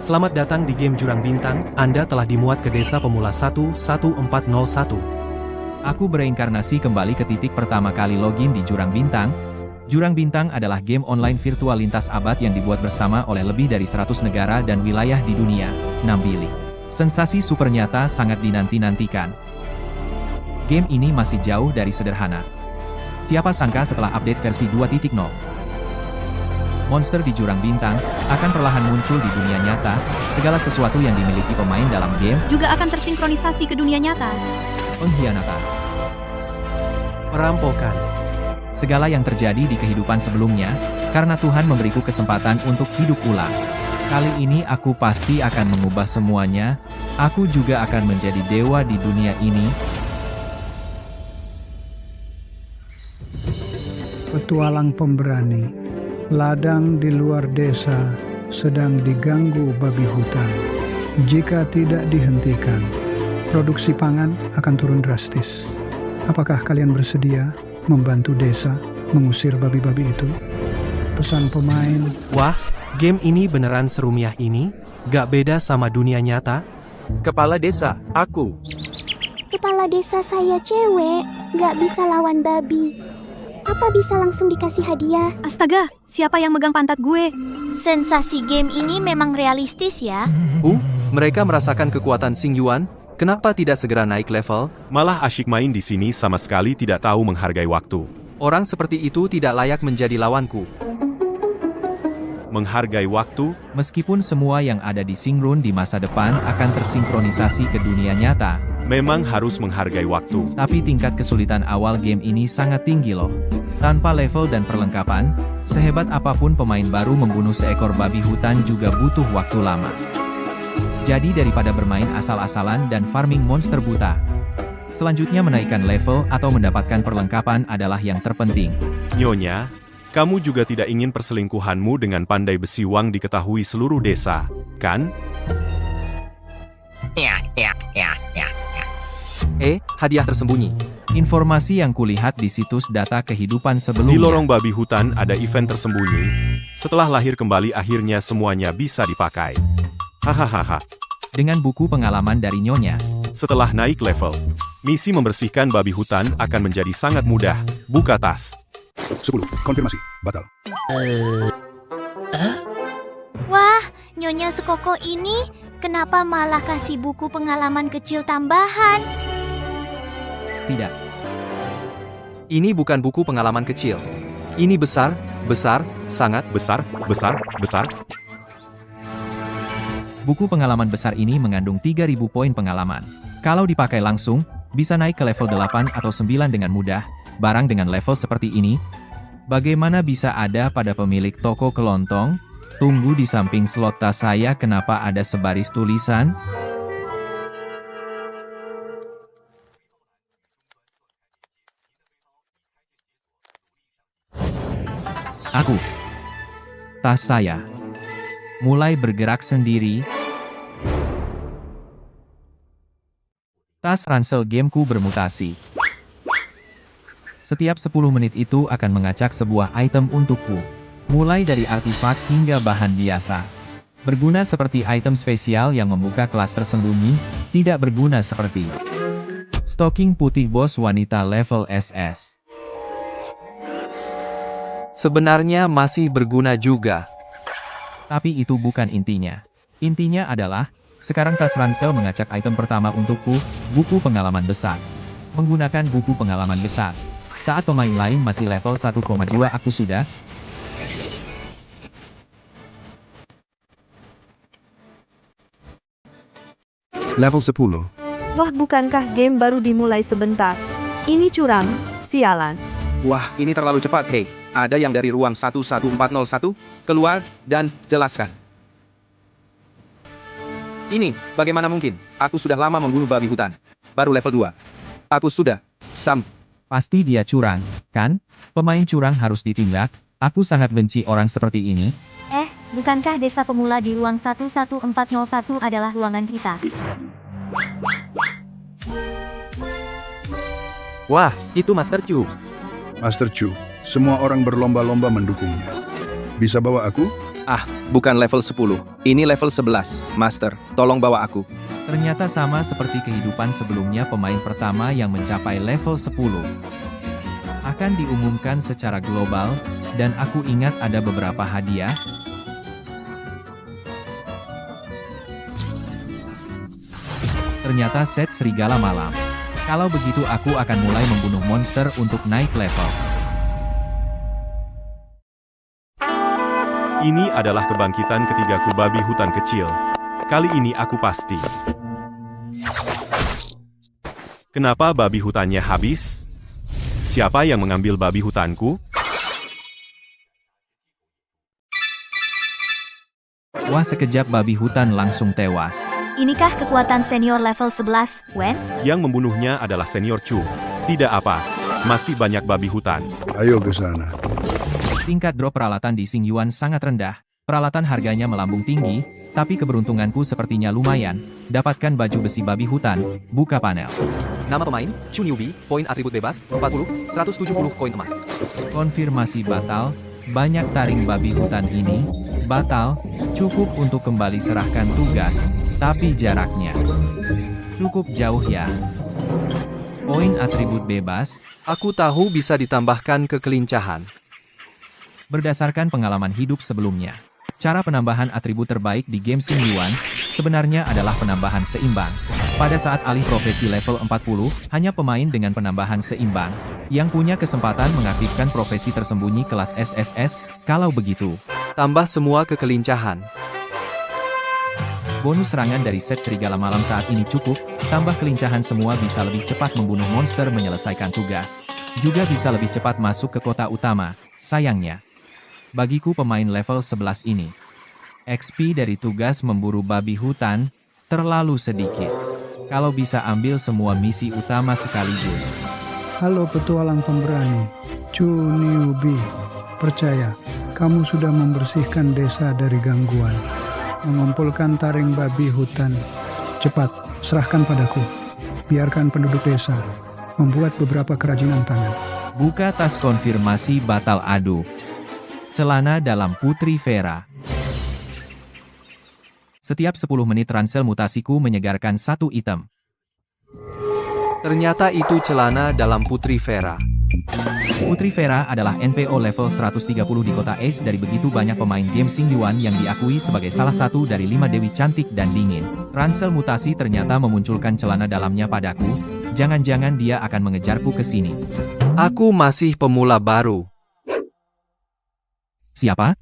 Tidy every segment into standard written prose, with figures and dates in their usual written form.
Selamat datang di game Jurang Bintang, Anda telah dimuat ke desa pemula 11401. Aku bereinkarnasi kembali ke titik pertama kali login di Jurang Bintang. Jurang Bintang adalah game online virtual lintas abad yang dibuat bersama oleh lebih dari 100 negara dan wilayah di dunia, 6 bilik. Sensasi super nyata sangat dinanti-nantikan. Game ini masih jauh dari sederhana. Siapa sangka setelah update versi 2.0, monster di Jurang Bintang akan perlahan muncul di dunia nyata. Segala sesuatu yang dimiliki pemain dalam game juga akan tersinkronisasi ke dunia nyata. Pengkhianatan, Perampokan, segala yang terjadi di kehidupan sebelumnya, karena Tuhan memberiku kesempatan untuk hidup ulang. Kali ini aku pasti akan mengubah semuanya. Aku juga akan menjadi dewa di dunia ini. Petualang pemberani, ladang di luar desa sedang diganggu babi hutan. Jika tidak dihentikan, produksi pangan akan turun drastis. Apakah kalian bersedia membantu desa mengusir babi-babi itu? Pesan pemain. wah, game ini beneran serumiah ini, gak beda sama dunia nyata. Kepala desa, aku. Kepala desa saya cewek, gak bisa lawan babi. Apa bisa langsung dikasih hadiah? Astaga, siapa yang megang pantat gue? Sensasi game ini memang realistis ya. Mereka merasakan kekuatan Xing Yuan, kenapa tidak segera naik level? Malah asyik main di sini sama sekali tidak tahu menghargai waktu. Orang seperti itu tidak layak menjadi lawanku. Menghargai waktu, Meskipun semua yang ada di Singrun di masa depan akan tersinkronisasi ke dunia nyata, memang harus menghargai waktu. tapi tingkat kesulitan awal game ini sangat tinggi loh. Tanpa level dan perlengkapan, sehebat apapun pemain baru membunuh seekor babi hutan juga butuh waktu lama. Jadi daripada bermain asal-asalan dan farming monster buta, selanjutnya menaikkan level atau mendapatkan perlengkapan adalah yang terpenting. Nyonya, kamu juga tidak ingin perselingkuhanmu dengan pandai besi Wang diketahui seluruh desa, kan? Hadiah tersembunyi. Informasi yang kulihat di situs data kehidupan Di sebelumnya. lorong babi hutan ada event tersembunyi. Setelah lahir kembali akhirnya semuanya bisa dipakai. Hahaha. Dengan buku pengalaman dari Nyonya, Setelah naik level, misi membersihkan babi hutan akan menjadi sangat mudah. Buka tas. 10. Konfirmasi. Batal. Wah, Nyonya sekoko ini kenapa malah kasih buku pengalaman kecil tambahan? tidak. Ini bukan buku pengalaman kecil. Ini besar, sangat Besar, besar, besar. Buku pengalaman besar ini mengandung 3.000 poin pengalaman. Kalau dipakai langsung, bisa naik ke level 8 atau 9 dengan mudah. Barang dengan level seperti ini, bagaimana bisa ada pada pemilik toko kelontong? Tunggu, di samping slot tas saya kenapa ada sebaris tulisan? Aku. Tas saya mulai bergerak sendiri. Tas ransel gameku bermutasi. Setiap 10 menit itu akan mengacak sebuah item untukku. Mulai dari artifak hingga bahan biasa. Berguna seperti item spesial yang membuka kelas tersembunyi, tidak berguna seperti stocking putih bos wanita level SS. sebenarnya masih berguna juga. Tapi itu bukan intinya. Intinya adalah, sekarang tas ransel mengacak item pertama untukku, buku pengalaman besar. Menggunakan buku pengalaman besar. Saat pemain lain masih level 1,2 aku sudah. Level 10. Wah, bukankah game baru dimulai sebentar? Ini curang, sialan. Wah, ini terlalu cepat, hei. Ada yang dari ruang 11401? Keluar, dan jelaskan. Ini, bagaimana mungkin? Aku sudah lama membunuh babi hutan. Baru level 2. Aku sudah. Pasti dia curang, kan? Pemain curang harus ditindak. Aku sangat benci orang seperti ini. Bukankah desa pemula di ruang 11401 adalah ruangan kita? Wah, itu Master Chu. Master Chu, semua orang berlomba-lomba mendukungnya. Bisa bawa aku? Bukan level 10. Ini level 11. Master, tolong bawa aku. Ternyata sama seperti kehidupan sebelumnya, pemain pertama yang mencapai level 10 akan diumumkan secara global, dan aku ingat ada beberapa hadiah. Ternyata set serigala malam. Kalau begitu aku akan mulai membunuh monster untuk naik level. Ini adalah kebangkitan ketigaku babi hutan kecil. Kali ini aku pasti. Kenapa babi hutannya habis? Siapa yang mengambil babi hutanku? Wah, sekejap babi hutan langsung tewas. Inikah kekuatan senior level 11, Wen? Yang membunuhnya adalah senior Chu. Tidak apa, masih banyak babi hutan. Ayo ke sana. Tingkat drop peralatan di Xingyuan sangat rendah. Peralatan harganya melambung tinggi, tapi keberuntunganku sepertinya lumayan. Dapatkan baju besi babi hutan, buka panel. Nama pemain, Chu Newbie, poin atribut bebas, 40, 170 koin emas. Konfirmasi batal, banyak taring babi hutan ini, batal, cukup untuk kembali serahkan tugas, tapi jaraknya cukup jauh ya. Poin atribut bebas, Aku tahu bisa ditambahkan kekelincahan. berdasarkan pengalaman hidup sebelumnya. Cara penambahan atribut terbaik di game Xingyuan sebenarnya adalah penambahan seimbang. Pada saat alih profesi level 40, hanya pemain dengan penambahan seimbang yang punya kesempatan mengaktifkan profesi tersembunyi kelas SSS. Kalau begitu, Tambah semua kekelincahan. bonus serangan dari set serigala malam saat ini cukup, tambah kelincahan semua bisa lebih cepat membunuh monster menyelesaikan tugas. Juga bisa lebih cepat masuk ke kota utama. Sayangnya, bagiku pemain level 11 ini, XP dari tugas memburu babi hutan terlalu sedikit. Kalau bisa ambil semua misi utama sekaligus. Halo petualang pemberani, Chu Newbie. Percaya, kamu sudah membersihkan desa dari gangguan. Mengumpulkan taring babi hutan. Cepat, serahkan padaku. Biarkan penduduk desa membuat beberapa kerajinan tangan. Buka tas konfirmasi batal adu. Celana dalam Putri Vera. Setiap 10 menit ransel mutasiku menyegarkan satu item. Ternyata itu celana dalam Putri Vera. Putri Vera adalah NPO level 130 di kota Ace dari begitu banyak pemain game Xingyuan yang diakui sebagai salah satu dari 5 dewi cantik dan dingin. Ransel mutasi ternyata memunculkan celana dalamnya padaku. Jangan-jangan dia akan mengejarku ke sini. Aku masih pemula baru. Siapa?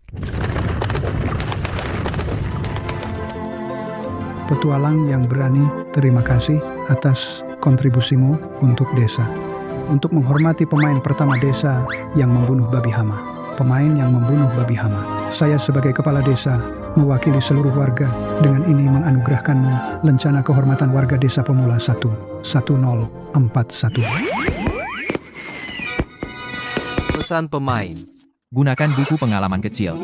Petualang yang berani, terima kasih atas kontribusimu untuk desa. Untuk menghormati pemain pertama desa yang membunuh babi hama. Pemain yang membunuh babi hama. Saya sebagai kepala desa, mewakili seluruh warga, dengan ini menganugerahkanmu lencana kehormatan warga desa pemula 1-1041. Pesan pemain. Gunakan buku pengalaman kecil.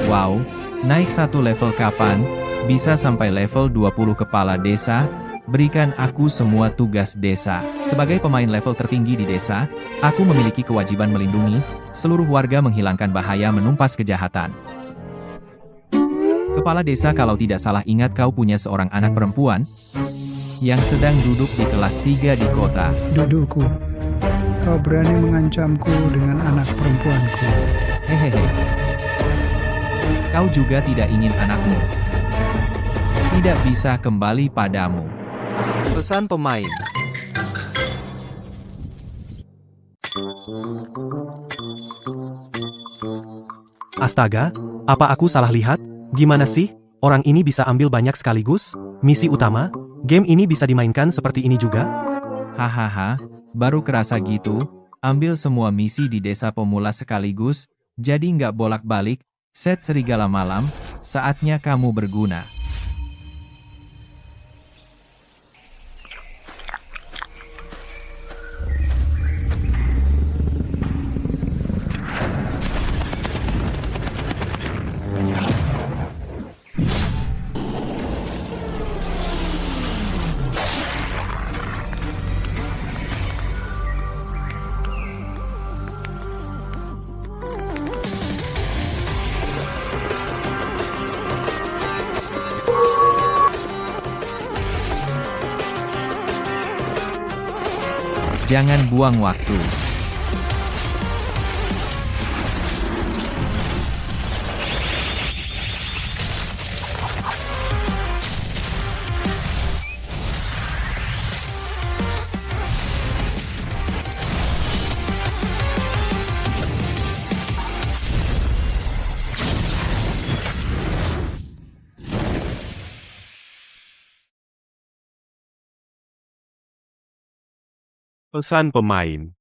Wow, naik satu level kapan? Bisa sampai level 20 kepala desa? Berikan aku semua tugas desa. Sebagai pemain level tertinggi di desa, aku memiliki kewajiban melindungi seluruh warga, menghilangkan bahaya, menumpas kejahatan. Kepala desa, kalau tidak salah ingat kau punya seorang anak perempuan yang sedang duduk di kelas 3 di kota. Dudukku, kau berani mengancamku dengan anak perempuanku. Hehehe. Kau juga tidak ingin anakmu tidak bisa kembali padamu. Pesan pemain. Astaga, apa aku salah lihat? Gimana sih? Orang ini bisa ambil banyak sekaligus? Misi utama? Game ini bisa dimainkan seperti ini juga? Hahaha, baru kerasa gitu. Ambil semua misi di desa pemula sekaligus, jadi nggak bolak-balik. Set serigala malam, saatnya kamu berguna. Jangan buang waktu. Pesan pemain.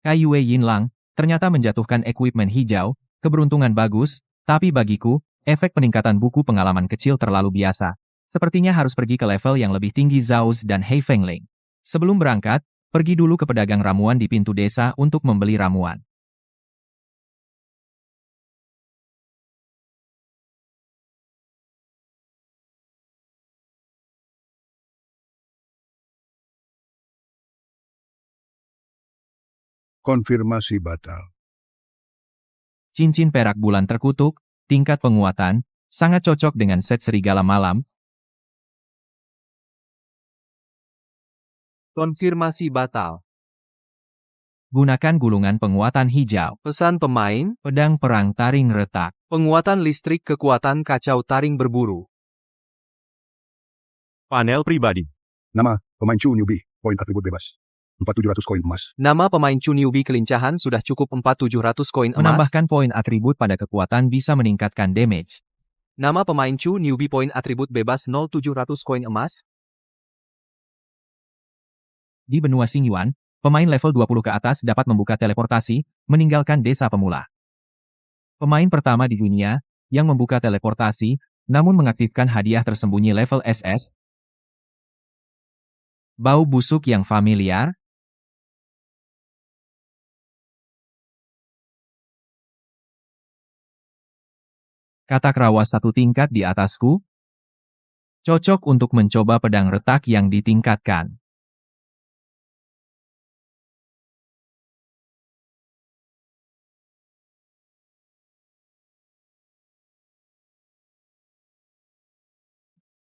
Kaiyue Yinlang, ternyata menjatuhkan equipment hijau, keberuntungan bagus, tapi bagiku, efek peningkatan buku pengalaman kecil terlalu biasa. Sepertinya harus pergi ke level yang lebih tinggi Zaus dan Hei Fengling. Sebelum berangkat, pergi dulu ke pedagang ramuan di pintu desa untuk membeli ramuan. Konfirmasi batal. Cincin perak bulan terkutuk, tingkat penguatan, sangat cocok dengan set serigala malam. Konfirmasi batal. Gunakan gulungan penguatan hijau. Pesan pemain, Pedang perang taring retak. penguatan listrik kekuatan kacau taring berburu. Panel pribadi. Nama, pemain Chu Newbie, poin atribut bebas. 4.700 koin emas. Nama pemain Chu Newbie kelincahan sudah cukup 4.700 koin emas. Menambahkan poin atribut pada kekuatan bisa meningkatkan damage. Nama pemain Chu Newbie poin atribut bebas 0.700 koin emas. Di benua Xingyuan, pemain level 20 ke atas dapat membuka teleportasi, meninggalkan desa pemula. Pemain pertama di dunia, yang membuka teleportasi, namun mengaktifkan hadiah tersembunyi level SS. Bau busuk yang familiar. Katak rawa satu tingkat di atasku. Cocok untuk mencoba pedang retak yang ditingkatkan.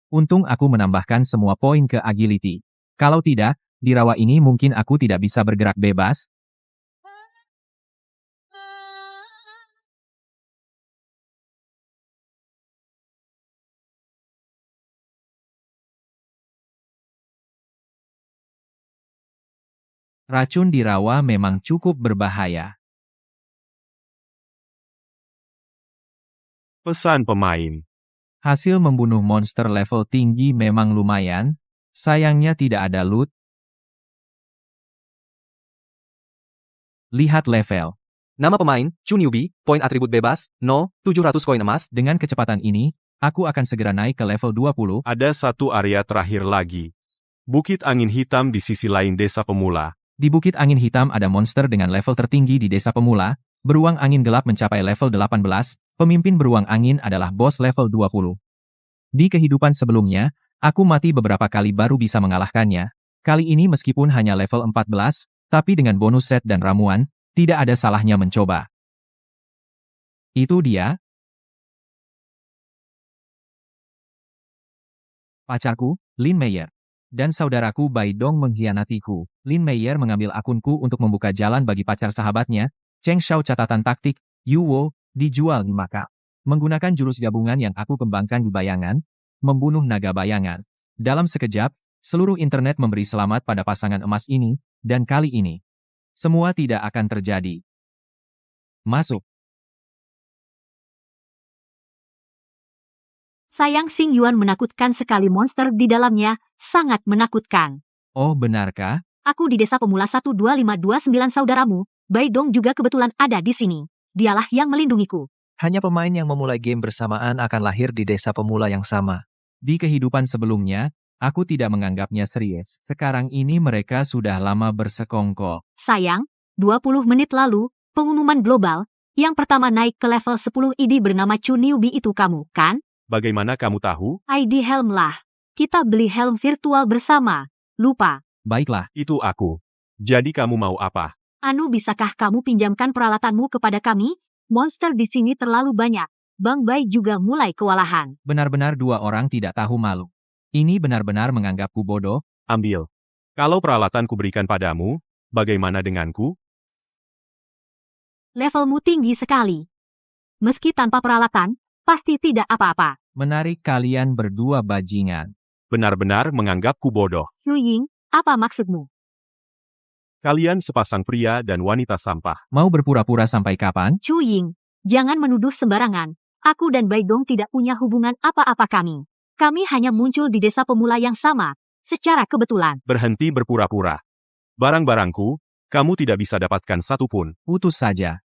Untung aku menambahkan semua poin ke agility. Kalau tidak, di rawa ini mungkin aku tidak bisa bergerak bebas. Racun di rawa memang cukup berbahaya. Pesan pemain. Hasil membunuh monster level tinggi memang lumayan, sayangnya tidak ada loot. Lihat level. Nama pemain, Chu Newbie, poin atribut bebas, 0.700 koin emas. Dengan kecepatan ini, aku akan segera naik ke level 20. Ada satu area terakhir lagi. Bukit Angin Hitam di sisi lain desa pemula. Di Bukit Angin Hitam ada monster dengan level tertinggi di desa pemula, beruang angin gelap mencapai level 18, pemimpin beruang angin adalah bos level 20. Di kehidupan sebelumnya, aku mati beberapa kali baru bisa mengalahkannya. Kali ini meskipun hanya level 14, tapi dengan bonus set dan ramuan, tidak ada salahnya mencoba. Itu dia. Pacarku, Lin Meyer. Dan saudaraku Bai Dong mengkhianatiku. Lin Meyer mengambil akunku untuk membuka jalan bagi pacar sahabatnya. Cheng Xiao catatan taktik, Yu Wo, dijual 5K. Menggunakan jurus gabungan yang aku kembangkan di bayangan, membunuh naga bayangan. Dalam sekejap, seluruh internet memberi selamat pada pasangan emas ini, dan kali ini, semua tidak akan terjadi. Masuk. Sayang Xingyuan menakutkan sekali, monster di dalamnya, sangat menakutkan. Oh benarkah? Aku di desa pemula 12529 saudaramu, Bai Dong juga kebetulan ada di sini. Dialah yang melindungiku. Hanya pemain yang memulai game bersamaan akan lahir di desa pemula yang sama. Di kehidupan sebelumnya, aku tidak menganggapnya serius. Sekarang ini mereka sudah lama bersekongkol. Sayang, 20 menit lalu, pengumuman global, yang pertama naik ke level 10 ID bernama Chu Newbie itu kamu, kan? Bagaimana kamu tahu? ID helm lah. Kita beli helm virtual bersama. Lupa. Baiklah. Itu aku. Jadi kamu mau apa? Anu, bisakah kamu pinjamkan peralatanmu kepada kami? Monster di sini terlalu banyak. Bang Bai juga mulai kewalahan. Benar-benar dua orang tidak tahu malu. Ini benar-benar menganggapku bodoh. Ambil. Kalau peralatan kuberikan padamu, Bagaimana denganku? Levelmu tinggi sekali. Meski tanpa peralatan, pasti tidak apa-apa. Menarik kalian berdua bajingan. Benar-benar menganggapku bodoh. Xu Ying, apa maksudmu? Kalian sepasang pria dan wanita sampah. Mau berpura-pura sampai kapan? Xu Ying, jangan menuduh sembarangan. Aku dan Baidong tidak punya hubungan apa-apa kami. Kami hanya muncul di desa pemula yang sama, secara kebetulan. Berhenti berpura-pura. Barang-barangku, kamu tidak bisa dapatkan satupun. Putus saja.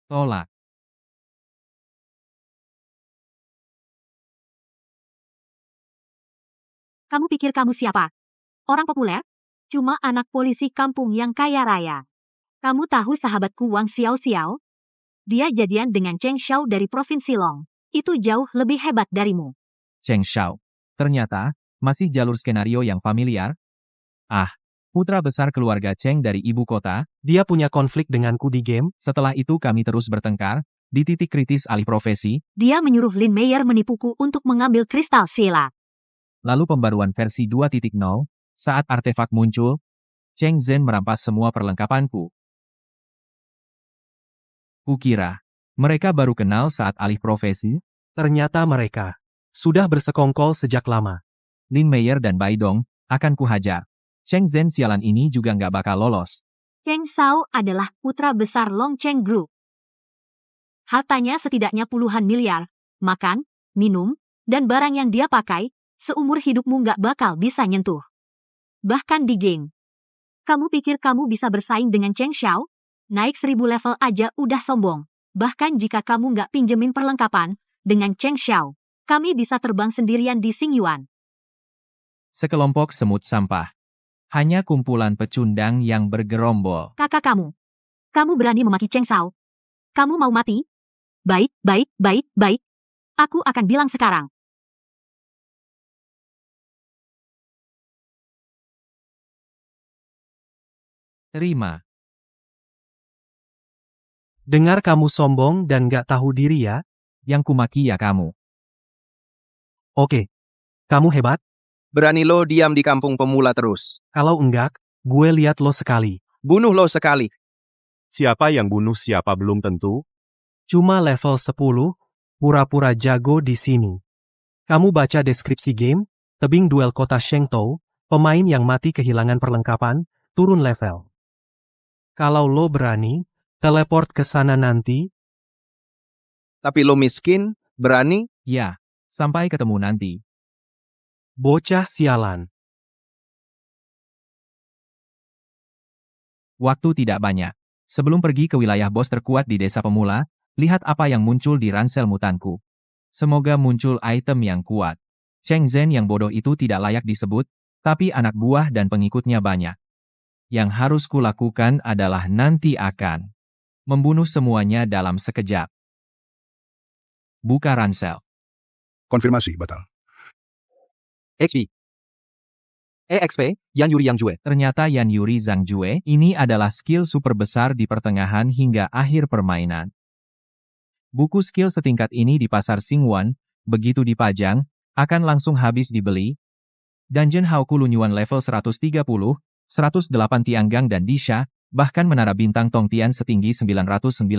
Tolak. Kamu pikir kamu siapa? Orang populer? Cuma anak polisi kampung yang kaya raya. Kamu tahu sahabatku Wang Xiao Xiao? Dia jadian dengan Cheng Xiao dari Provinsi Long. Itu jauh lebih hebat darimu. Cheng Xiao. Ternyata, masih jalur skenario yang familiar. Ah, putra besar keluarga Cheng dari ibu kota. Dia punya konflik denganku di game. Setelah itu kami terus bertengkar, di titik kritis alih profesi. Dia menyuruh Lin Meyer menipuku untuk mengambil kristal Sela. Lalu pembaruan versi 2.0, saat artefak muncul, Cheng Zhen merampas semua perlengkapanku. Kukira, mereka baru kenal saat alih profesi. Ternyata mereka sudah bersekongkol sejak lama. Lin Meyer dan Baidong akan kuhajar. Cheng Zhen sialan ini juga nggak bakal lolos. Cheng Xiao adalah putra besar Long Cheng Group. Hartanya setidaknya puluhan miliar. Makan, minum, dan barang yang dia pakai, seumur hidupmu nggak bakal bisa nyentuh. Bahkan di game. Kamu pikir kamu bisa bersaing dengan Cheng Xiao? Naik 1000 level aja udah sombong. Bahkan jika kamu nggak pinjemin perlengkapan, dengan Cheng Xiao, kami bisa terbang sendirian di Xingyuan. Sekelompok semut sampah. Hanya kumpulan pecundang yang bergerombol. Kakak kamu. Kamu berani memaki Cheng Xiao? Kamu mau mati? Baik, baik, baik, baik. Aku akan bilang sekarang. Terima. Dengar kamu sombong dan gak tahu diri ya? Yang kumaki ya kamu. Oke. Kamu hebat? Berani lo diam di kampung pemula terus. Kalau enggak, gue lihat lo sekali. Bunuh lo sekali. Siapa yang bunuh siapa belum tentu. Cuma level 10, pura-pura jago di sini. Kamu baca deskripsi game, tebing duel kota Shengtou, pemain yang mati kehilangan perlengkapan, turun level. Kalau lo berani, teleport ke sana nanti. Tapi lo miskin, berani? Ya, sampai ketemu nanti. Bocah sialan. Waktu tidak banyak. Sebelum pergi ke wilayah bos terkuat di desa pemula, lihat apa yang muncul di ransel mutanku. Semoga muncul item yang kuat. Cheng Zhen yang bodoh itu tidak layak disebut, tapi anak buah dan pengikutnya banyak. Yang harus kulakukan adalah nanti akan membunuh semuanya dalam sekejap. Buka ransel. Konfirmasi batal. XP. EXP, Yan Yuri Yang Jue. Ternyata Yan Yuri Zhang Jue ini adalah skill super besar di pertengahan hingga akhir permainan. Buku skill setingkat ini di pasar Xingyuan, begitu dipajang, akan langsung habis dibeli. Dungeon Haoku Lunyuan level 130, 108 Tianggang dan Disha, bahkan menara bintang Tongtian setinggi 999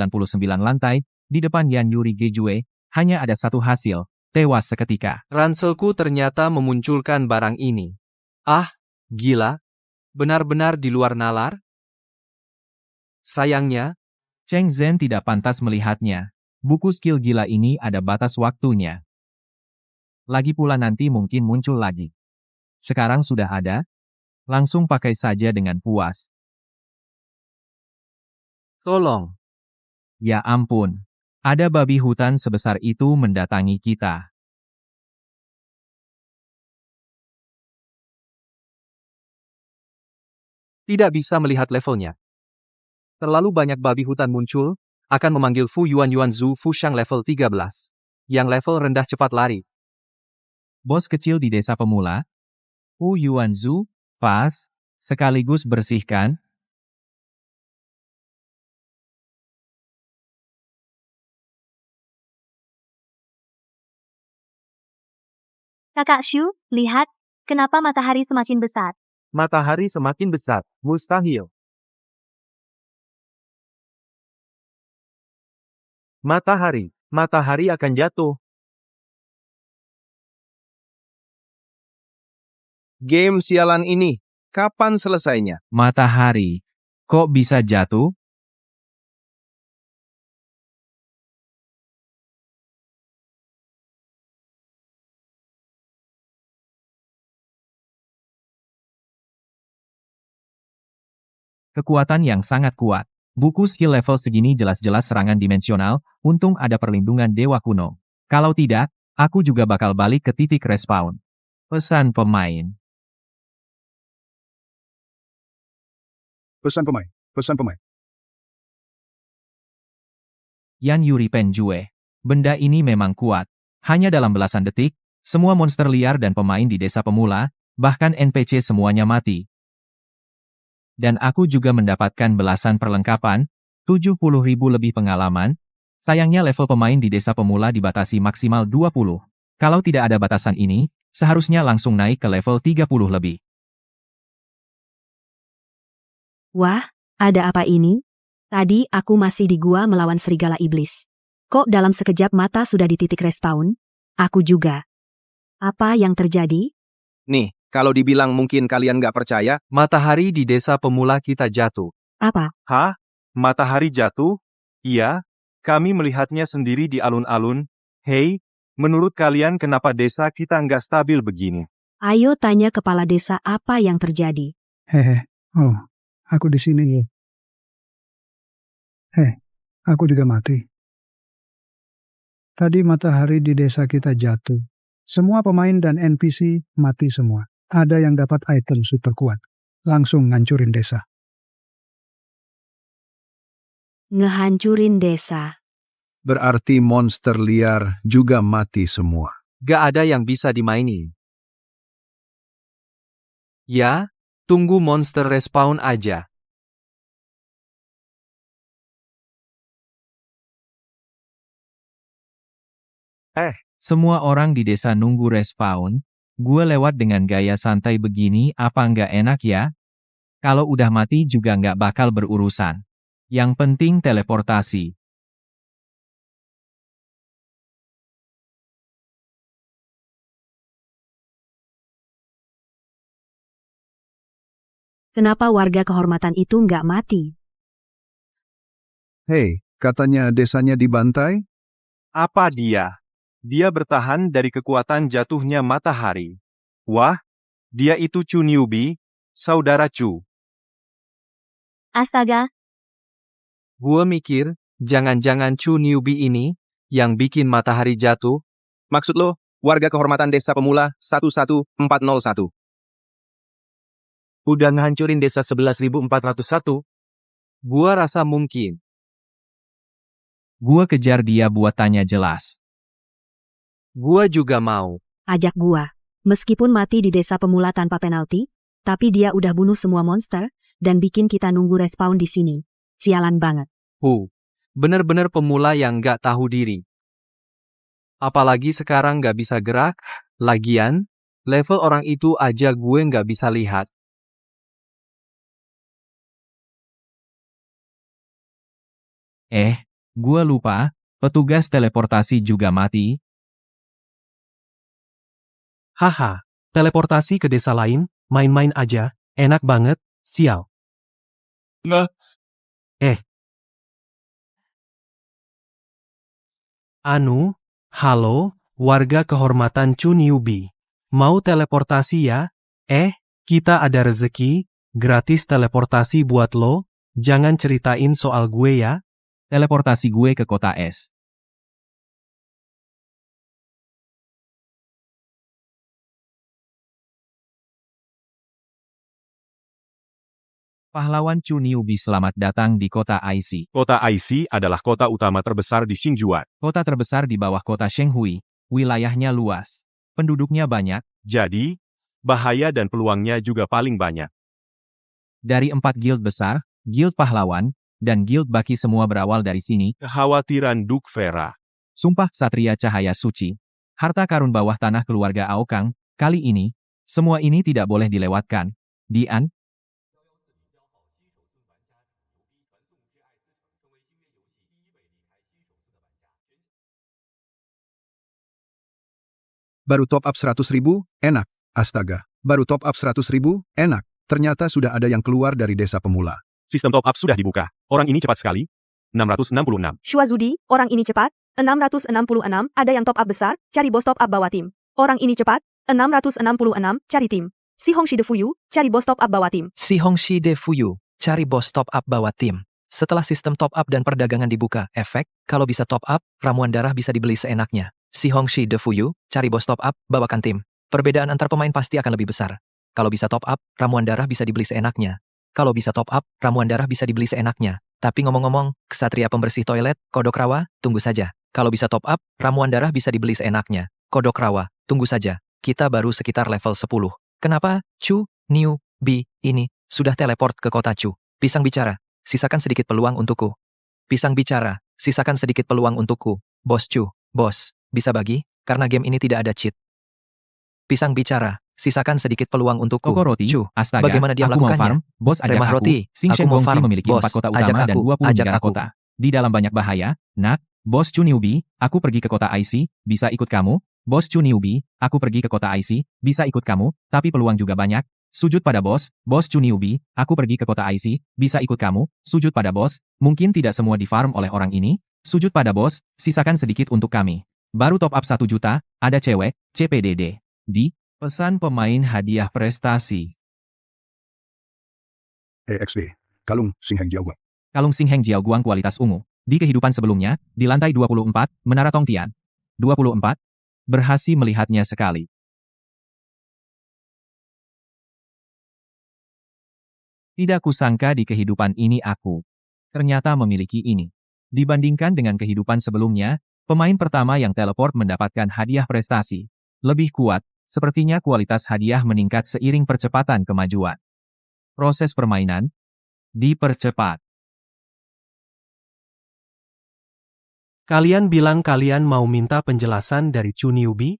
lantai, di depan Yan Yuri Gejue, hanya ada satu hasil, tewas seketika. Ranselku ternyata memunculkan barang ini. Ah, gila. Benar-benar di luar nalar. Sayangnya, Cheng Zhen tidak pantas melihatnya. Buku skill gila ini ada batas waktunya. Lagi pula nanti mungkin muncul lagi. Sekarang sudah ada, langsung pakai saja dengan puas. tolong. Ya ampun, ada babi hutan sebesar itu mendatangi kita. Tidak bisa melihat levelnya. Terlalu banyak babi hutan muncul, akan memanggil Fu Yuan Yuan Zhu Fushang level 13. Yang level rendah cepat lari. Bos kecil di desa pemula, Fu Yuanzu, pas, sekaligus bersihkan, Kakak Shu, lihat, kenapa matahari semakin besar? Matahari semakin besar, mustahil. Matahari akan jatuh. Game sialan ini, kapan selesainya? Matahari. Kok bisa jatuh? Kekuatan yang sangat kuat. Buku skill level segini jelas-jelas serangan dimensional, untung ada perlindungan dewa kuno. Kalau tidak, aku juga bakal balik ke titik respawn. Pesan pemain. Pesan pemain. Yan Yuri Penjue. Benda ini memang kuat. Hanya dalam belasan detik, semua monster liar dan pemain di desa pemula, bahkan NPC semuanya mati. Dan aku juga mendapatkan belasan perlengkapan, 70.000 lebih pengalaman. Sayangnya level pemain di desa pemula dibatasi maksimal 20. Kalau tidak ada batasan ini, seharusnya langsung naik ke level 30 lebih. Wah, ada apa ini? Tadi aku masih di gua melawan serigala iblis. Kok dalam sekejap mata sudah di titik respawn? Aku juga. Apa yang terjadi? Nih, kalau dibilang mungkin kalian nggak percaya, Matahari di desa pemula kita jatuh. Apa? Hah? Matahari jatuh? Iya, kami melihatnya sendiri di alun-alun. Hei, menurut kalian kenapa desa kita nggak stabil begini? Ayo tanya kepala desa apa yang terjadi. Hehe, oh, aku di sini. Aku juga mati. Tadi matahari di desa kita jatuh. Semua pemain dan NPC mati semua. Ada yang dapat item super kuat. Langsung ngancurin desa. Ngehancurin desa. Berarti monster liar juga mati semua. Gak ada yang bisa dimainin. Ya, tunggu monster respawn aja. Semua orang di desa nunggu respawn. Gue lewat dengan gaya santai begini apa nggak enak ya? Kalau udah mati juga nggak bakal berurusan. Yang penting teleportasi. Kenapa warga kehormatan itu nggak mati? Hei, katanya desanya dibantai? Apa dia? Dia bertahan dari kekuatan jatuhnya matahari. Wah, dia itu Chu Newbie, saudara Chu. Astaga, Gue mikir, jangan-jangan Chu Newbie ini, yang bikin matahari jatuh. maksud lo, warga kehormatan desa pemula 11401. Udah ngehancurin desa 11.401. Gua rasa mungkin. Gue kejar dia buat tanya jelas. Gua juga mau. ajak gua. Meskipun mati di desa pemula tanpa penalti, tapi dia udah bunuh semua monster, dan bikin kita nunggu respawn di sini. Sialan banget. Bener-bener pemula yang gak tahu diri. Apalagi sekarang gak bisa gerak, lagian, level orang itu aja gue gak bisa lihat. Gue lupa, petugas teleportasi juga mati. Haha, teleportasi ke desa lain, main-main aja, enak banget, sial. Halo, warga kehormatan Chu Newbie. Mau teleportasi ya? Kita ada rezeki, gratis teleportasi buat lo, jangan ceritain soal gue ya. Teleportasi gue ke kota es. Pahlawan Chu Newbie selamat datang di kota IC. Kota IC adalah kota utama terbesar di Xinjuan. Kota terbesar di bawah kota Shenghui. Wilayahnya luas. Penduduknya banyak. Jadi, bahaya dan peluangnya juga paling banyak. Dari 4 guild besar, guild pahlawan, dan guild baki semua berawal dari sini. Kekhawatiran Duke Vera. Sumpah Ksatria Cahaya Suci. Harta karun bawah tanah keluarga Aokang, kali ini, semua ini tidak boleh dilewatkan. Dian, Baru top up 100.000, enak. Astaga, baru top up 100.000, enak. Ternyata sudah ada yang keluar dari desa pemula. Sistem top up sudah dibuka. Orang ini cepat sekali. 666. Shwazudi, orang ini cepat. 666, ada yang top up besar, cari bos top up bawah tim. Orang ini cepat. 666, cari tim. Si Hongshi de Fuyu, cari bos top up bawah tim. Si Hongshi de Fuyu, cari bos top up bawa tim. Setelah sistem top up dan perdagangan dibuka, efek, kalau bisa top up, ramuan darah bisa dibeli seenaknya. Si Hongshi de Fuyu, cari bos top up, bawakan tim. Perbedaan antar pemain pasti akan lebih besar. Kalau bisa top up, ramuan darah bisa dibeli seenaknya. Kalau bisa top up, ramuan darah bisa dibeli seenaknya. Tapi ngomong-ngomong, kesatria pembersih toilet, Kodok Rawa, tunggu saja. Kalau bisa top up, ramuan darah bisa dibeli seenaknya. Kodok Rawa, tunggu saja. Kita baru sekitar level 10. Kenapa, Chu, Niu, Bi, ini, sudah teleport ke kota Chu? Pisang bicara, sisakan sedikit peluang untukku. Pisang bicara, sisakan sedikit peluang untukku. Bos Chu, bos, bisa bagi? Karena game ini tidak ada cheat. Pisang bicara, sisakan sedikit peluang untukku. Koko Roti, Chu, astaga, bagaimana dia aku mau melakukannya? farm, bos ajak Remah aku. Roti, Sing aku Shen mau Gongxi farm, memiliki bos, 4 kota ajak utama dan aku, 20 ajak negara aku. kota. Di dalam banyak bahaya, nak, bos Chu Newbie, aku pergi ke kota IC, bisa ikut kamu? Bos Chu Newbie, aku pergi ke kota IC, bisa ikut kamu, tapi peluang juga banyak. Sujud pada bos Chu Newbie, aku pergi ke kota IC, bisa ikut kamu, sujud pada bos, mungkin tidak semua di farm oleh orang ini, sujud pada bos, sisakan sedikit untuk kami. Baru top up 1 juta, ada cewek, CPDD. Di, pesan pemain hadiah prestasi. EXD. Kalung Singheng Jiaoguang. Kalung Singheng Jiaoguang kualitas ungu. Di kehidupan sebelumnya, di lantai 24, Menara Tongtian. 24. Berhasil melihatnya sekali. Tidak kusangka di kehidupan ini aku ternyata memiliki ini. Dibandingkan dengan kehidupan sebelumnya, pemain pertama yang teleport mendapatkan hadiah prestasi. Lebih kuat, sepertinya kualitas hadiah meningkat seiring percepatan kemajuan. Proses permainan dipercepat. Kalian bilang kalian mau minta penjelasan dari Chu Newbie?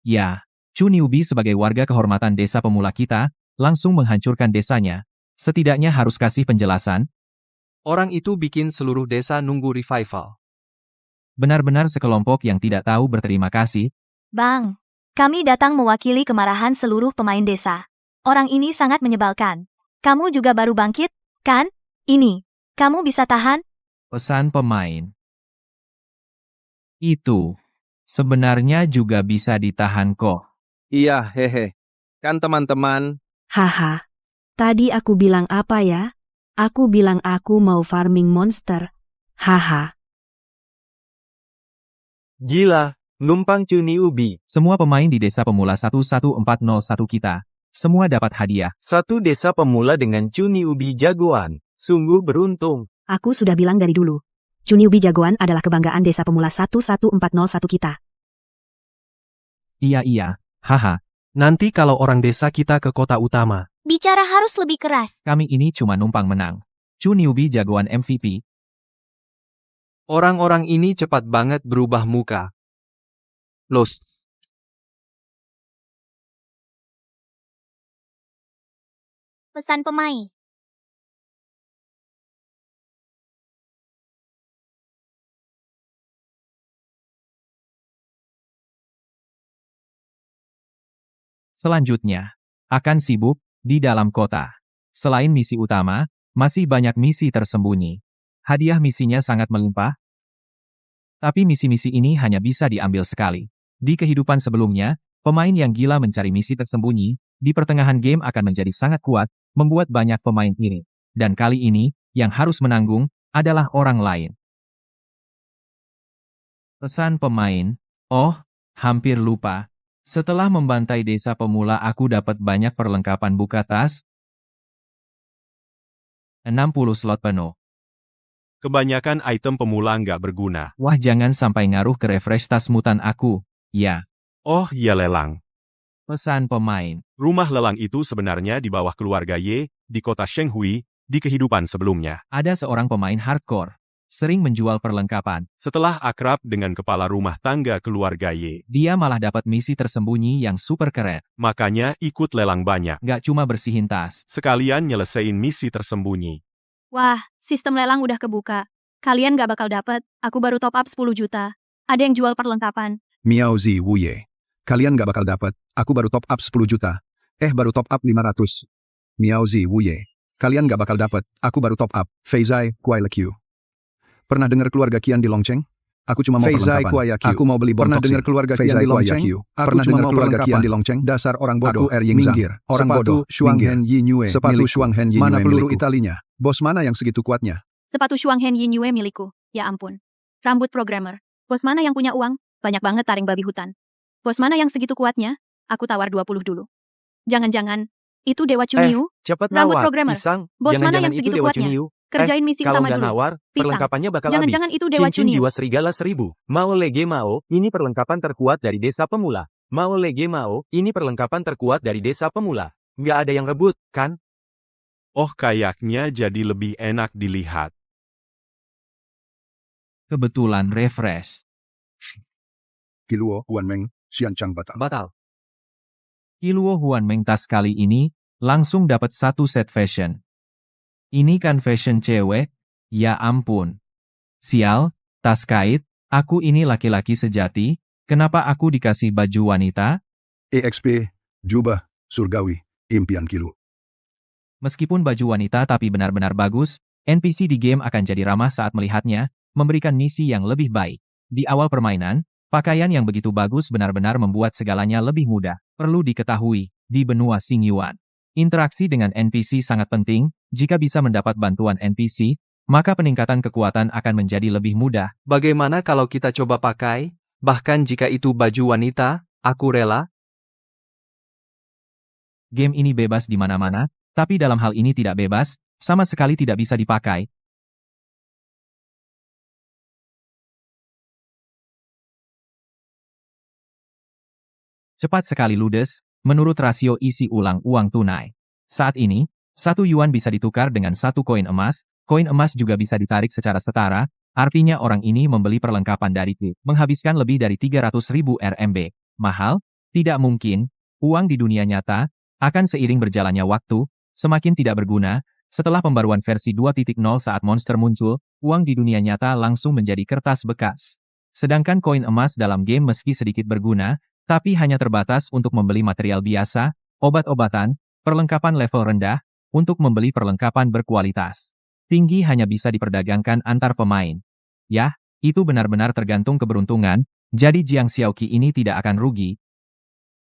Ya, Chu Newbie sebagai warga kehormatan desa pemula kita, langsung menghancurkan desanya. Setidaknya harus kasih penjelasan. Orang itu bikin seluruh desa nunggu revival. Benar-benar sekelompok yang tidak tahu berterima kasih. Bang, kami datang mewakili kemarahan seluruh pemain desa. Orang ini sangat menyebalkan. Kamu juga baru bangkit, kan? Ini, kamu bisa tahan? Pesan pemain. Itu sebenarnya juga bisa ditahan kok. Iya, hehe. Kan teman-teman, Haha. Tadi aku bilang apa ya? Aku bilang aku mau farming monster. Haha. Gila, numpang cuni ubi. Semua pemain di desa pemula 11401 kita, semua dapat hadiah. Satu desa pemula dengan cuni ubi jagoan. Sungguh beruntung. Aku sudah bilang dari dulu. Juniubi jagoan adalah kebanggaan desa pemula 11401 kita. Iya, haha. Nanti kalau orang desa kita ke kota utama. Bicara harus lebih keras. Kami ini cuma numpang menang. Chu Newbie jagoan MVP. Orang-orang ini cepat banget berubah muka. Los. Pesan pemain. Selanjutnya, akan sibuk di dalam kota. Selain misi utama, masih banyak misi tersembunyi. Hadiah misinya sangat melimpah. Tapi misi-misi ini hanya bisa diambil sekali. Di kehidupan sebelumnya, pemain yang gila mencari misi tersembunyi, di pertengahan game akan menjadi sangat kuat, membuat banyak pemain iri. Dan kali ini, yang harus menanggung, adalah orang lain. Pesan pemain, oh, hampir lupa. Setelah membantai desa pemula aku dapat banyak perlengkapan buka tas. 60 slot penuh. Kebanyakan item pemula nggak berguna. Wah, jangan sampai ngaruh ke refresh tas mutan aku. Ya. Oh iya lelang. Pesan pemain. Rumah lelang itu sebenarnya di bawah keluarga Ye, di kota Shenghui, di kehidupan sebelumnya. Ada seorang pemain hardcore. sering menjual perlengkapan. Setelah akrab dengan kepala rumah tangga keluarga Y, Dia malah dapat misi tersembunyi yang super keren. makanya ikut lelang banyak. Gak cuma bersihin tas. Sekalian nyelesain misi tersembunyi. Wah, sistem lelang udah kebuka. Kalian gak bakal dapet, aku baru top up 10 juta. Ada yang jual perlengkapan. Miao Zi Wuye. Kalian gak bakal dapat, aku baru top up 10 juta. Baru top up 500. Miao Zi Wuye. Kalian gak bakal dapat, aku baru top up. Feizai Kuai Lekiu. Pernah dengar keluarga Kian di Longcheng? Aku cuma mau perlengkapan. Aku mau beli bom toksi. Pernah dengar keluarga Kian di Longcheng? Pernah dengar keluarga Kian di Longcheng? Dasar orang bodoh. Aku minggir. Orang bodoh. Shuang Hen Yi Nyue. Sepatu Shuang Hen Yi Nyue. Mana peluru italinya? Bos mana yang segitu kuatnya? Sepatu Shuang Hen Yi Nyue milikku. Ya ampun. Rambut programmer. Bos mana yang punya uang? Banyak banget taring babi hutan. Bos mana yang segitu kuatnya? Aku tawar 20 dulu. Jangan-jangan, itu Dewa Chunyu? Cepat Rambut nawar, programmer. pisang. Bos mana Jangan-jangan yang itu segitu Dewa kuatnya? Chunyu. Kerjain misi Kalau utama nggak dulu. nawar, Pisang. perlengkapannya bakal Jangan-jangan habis. itu Dewa Cincin Chunyu. jiwa serigala 1000. Mao Lege Mao, ini perlengkapan terkuat dari desa pemula. Mao Lege Mao, ini perlengkapan terkuat dari desa pemula. Nggak ada yang rebut, kan? Oh, kayaknya jadi lebih enak dilihat. Kebetulan refresh. Kiluo Huanmeng, Xianchang batal. Batal. Kiluo Huanmeng tas kali ini, langsung dapat satu set fashion. Ini kan fashion cewek? Ya ampun. Sial, tas kait, aku ini laki-laki sejati, kenapa aku dikasih baju wanita? EXP, jubah, surgawi, impian Kilu. Meskipun baju wanita tapi benar-benar bagus, NPC di game akan jadi ramah saat melihatnya, memberikan misi yang lebih baik. Di awal permainan, pakaian yang begitu bagus benar-benar membuat segalanya lebih mudah. Perlu diketahui, di benua Xingyuan, interaksi dengan NPC sangat penting. Jika bisa mendapat bantuan NPC, maka peningkatan kekuatan akan menjadi lebih mudah. Bagaimana kalau kita coba pakai? Bahkan jika itu baju wanita, aku rela. Game ini bebas di mana-mana, tapi dalam hal ini tidak bebas, sama sekali tidak bisa dipakai. Cepat sekali ludes, menurut rasio isi ulang uang tunai. Saat ini, 1 yuan bisa ditukar dengan 1 koin emas juga bisa ditarik secara setara, artinya orang ini membeli perlengkapan dari T, menghabiskan lebih dari 300.000 RMB. Mahal? Tidak mungkin. Uang di dunia nyata akan seiring berjalannya waktu, semakin tidak berguna. Setelah pembaruan versi 2.0 saat monster muncul, uang di dunia nyata langsung menjadi kertas bekas. Sedangkan koin emas dalam game meski sedikit berguna, tapi hanya terbatas untuk membeli material biasa, obat-obatan, perlengkapan level rendah, untuk membeli perlengkapan berkualitas tinggi hanya bisa diperdagangkan antar pemain. Yah, itu benar-benar tergantung keberuntungan, jadi Jiang Xiaoqi ini tidak akan rugi.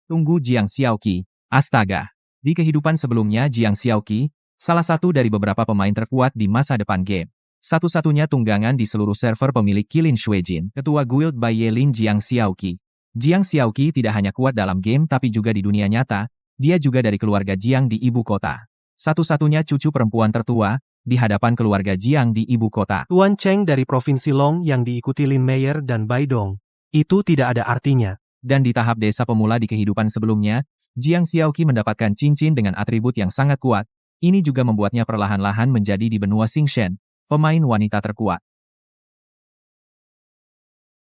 Tunggu Jiang Xiaoqi, astaga. Di kehidupan sebelumnya Jiang Xiaoqi, salah satu dari beberapa pemain terkuat di masa depan game. Satu-satunya tunggangan di seluruh server pemilik Qilin Shuijin, ketua guild by Yelin Jiang Xiaoqi. Jiang Xiaoqi tidak hanya kuat dalam game tapi juga di dunia nyata, dia juga dari keluarga Jiang di ibu kota. Satu-satunya cucu perempuan tertua, di hadapan keluarga Jiang di ibu kota. Tuan Cheng dari Provinsi Long yang diikuti Lin Meyer dan Bai Dong. Itu tidak ada artinya. Dan di tahap desa pemula di kehidupan sebelumnya, Jiang Xiaoqi mendapatkan cincin dengan atribut yang sangat kuat. Ini juga membuatnya perlahan-lahan menjadi di benua Xingshen, pemain wanita terkuat.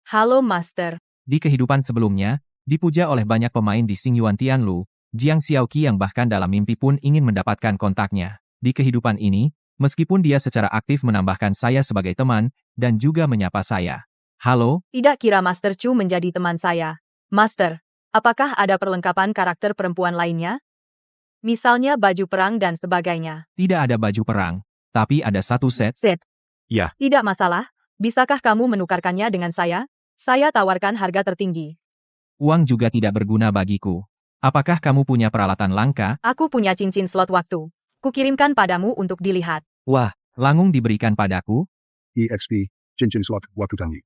Halo Master. Di kehidupan sebelumnya, dipuja oleh banyak pemain di Xingyuan Tianlu, Jiang Xiaoqi yang bahkan dalam mimpi pun ingin mendapatkan kontaknya. Di kehidupan ini, meskipun dia secara aktif menambahkan saya sebagai teman, dan juga menyapa saya. Halo? Tidak kira Master Chu menjadi teman saya. Master, apakah ada perlengkapan karakter perempuan lainnya? Misalnya baju perang dan sebagainya. Tidak ada baju perang, tapi ada satu set. Set? Ya. Tidak masalah. Bisakah kamu menukarkannya dengan saya? Saya tawarkan harga tertinggi. Uang juga tidak berguna bagiku. Apakah kamu punya peralatan langka? Aku punya cincin slot waktu. Kukirimkan padamu untuk dilihat. Wah, Langung diberikan padaku? EXP, cincin slot waktu tanggi.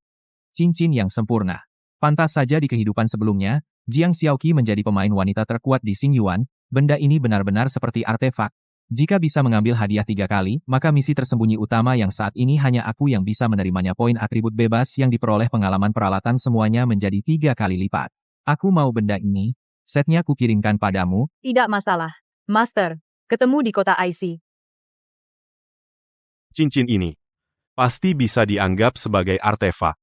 Cincin yang sempurna. Pantas saja di kehidupan sebelumnya, Jiang Xiaoqi menjadi pemain wanita terkuat di Xingyuan, benda ini benar-benar seperti artefak. Jika bisa mengambil hadiah 3 kali, maka misi tersembunyi utama yang saat ini hanya aku yang bisa menerimanya. Poin atribut bebas yang diperoleh pengalaman peralatan semuanya menjadi 3 kali lipat. Aku mau benda ini, setnya kukirimkan padamu. Tidak masalah. Master, ketemu di kota IC. Cincin ini. Pasti bisa dianggap sebagai artefak.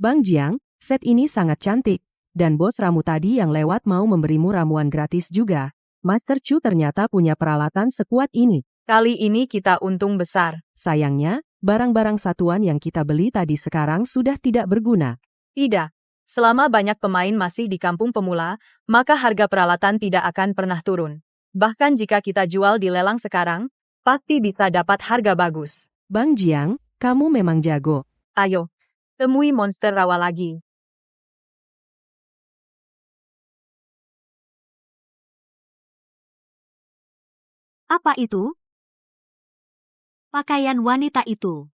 Bang Jiang, set ini sangat cantik. Dan bos ramu tadi yang lewat mau memberimu ramuan gratis juga. Master Chu ternyata punya peralatan sekuat ini. Kali ini kita untung besar. Sayangnya, barang-barang satuan yang kita beli tadi sekarang sudah tidak berguna. Tidak. Selama banyak pemain masih di kampung pemula, maka harga peralatan tidak akan pernah turun. Bahkan jika kita jual di lelang sekarang, pasti bisa dapat harga bagus. Bang Jiang, kamu memang jago. Ayo, temui monster rawa lagi. Apa itu? Pakaian wanita itu.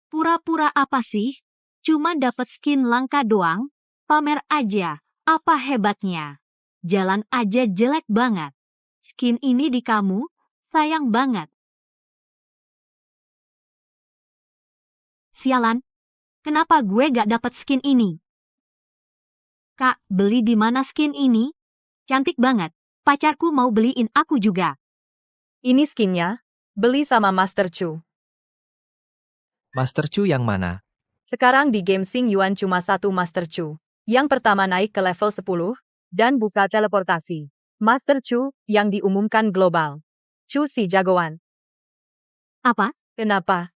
Pura-pura apa sih? Cuma dapat skin langka doang? Pamer aja. Apa hebatnya? Jalan aja jelek banget. Skin ini di kamu, sayang banget. Sialan. Kenapa gue gak dapat skin ini? Kak, beli di mana skin ini? Cantik banget. Pacarku mau beliin aku juga. Ini skinnya. Beli sama Master Chu. Master Chu yang mana? Sekarang di game Sing Yuan cuma satu Master Chu. Yang pertama naik ke level 10, dan buka teleportasi. Master Chu, yang diumumkan global. Chu si jagoan. Apa? Kenapa?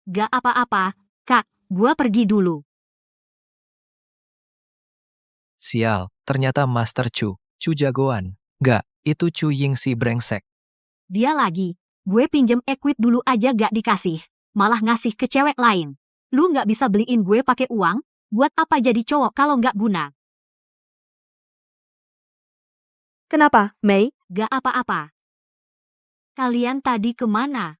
Gak apa-apa, Kak. Gua pergi dulu. Sial, ternyata Master Chu. Chu jagoan. Gak, itu Chu Ying si brengsek. Dia lagi. Gue pinjem equip dulu aja gak dikasih. Malah ngasih ke cewek lain. Lu gak bisa beliin gue pakai uang? Buat apa jadi cowok kalau gak guna? Kenapa, Mei? Gak apa-apa. Kalian tadi kemana?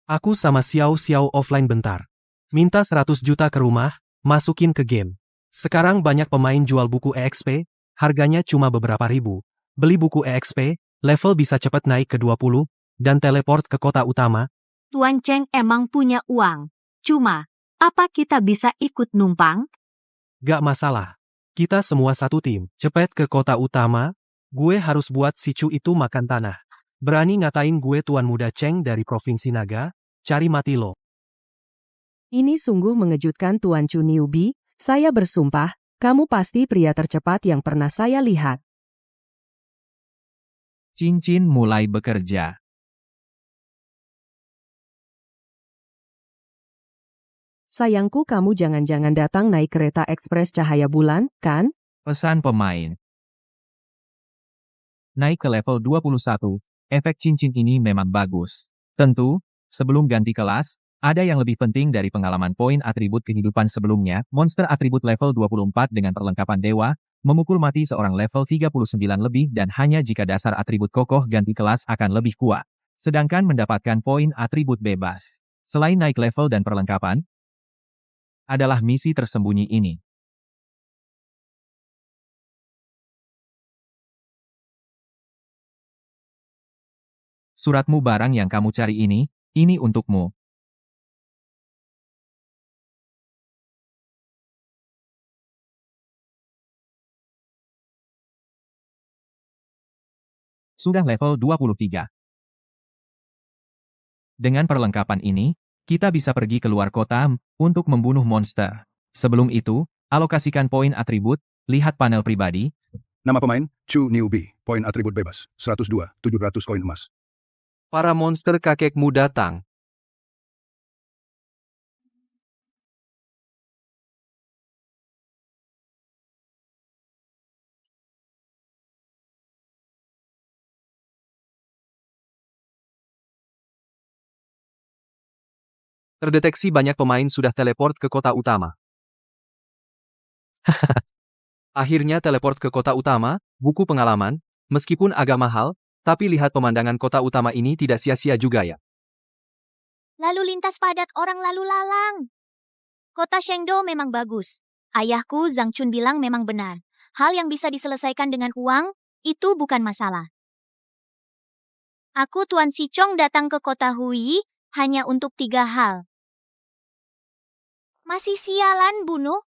Aku sama Xiao Xiao offline bentar. Minta 100 juta ke rumah, masukin ke game. Sekarang banyak pemain jual buku EXP, harganya cuma beberapa ribu. Beli buku EXP, level bisa cepat naik ke 20, dan teleport ke kota utama. Tuan Cheng emang punya uang. Cuma, apa kita bisa ikut numpang? Gak masalah. Kita semua satu tim. Cepet ke kota utama, gue harus buat si Chu itu makan tanah. Berani ngatain gue tuan muda Cheng dari Provinsi Naga? Cari mati lo. Ini sungguh mengejutkan Tuan Chu newbie. Saya bersumpah, kamu pasti pria tercepat yang pernah saya lihat. Cincin mulai bekerja. Sayangku, kamu jangan-jangan datang naik kereta ekspres cahaya bulan, kan? Pesan pemain. Naik ke level 21, efek cincin ini memang bagus. Tentu, sebelum ganti kelas, ada yang lebih penting dari pengalaman poin atribut kehidupan sebelumnya, monster atribut level 24 dengan perlengkapan dewa, memukul mati seorang level 39 lebih dan hanya jika dasar atribut kokoh ganti kelas akan lebih kuat. Sedangkan mendapatkan poin atribut bebas. Selain naik level dan perlengkapan, adalah misi tersembunyi ini. Suratmu barang yang kamu cari ini untukmu. Sudah level 23. Dengan perlengkapan ini, kita bisa pergi keluar kota untuk membunuh monster. Sebelum itu, alokasikan poin atribut, lihat panel pribadi. Nama pemain, Chu Newbie. Poin atribut bebas, 102, 700 koin emas. Para monster kakekmu datang. Terdeteksi banyak pemain sudah teleport ke kota utama. Akhirnya teleport ke kota utama, buku pengalaman, meskipun agak mahal, tapi lihat pemandangan kota utama ini tidak sia-sia juga ya. Lalu lintas padat orang lalu lalang. Kota Shengdo memang bagus. Ayahku Zhang Chun bilang memang benar. Hal yang bisa diselesaikan dengan uang, itu bukan masalah. Aku Tuan Si Chong datang ke kota Hui, hanya untuk 3 hal. Masih sialan bunuh?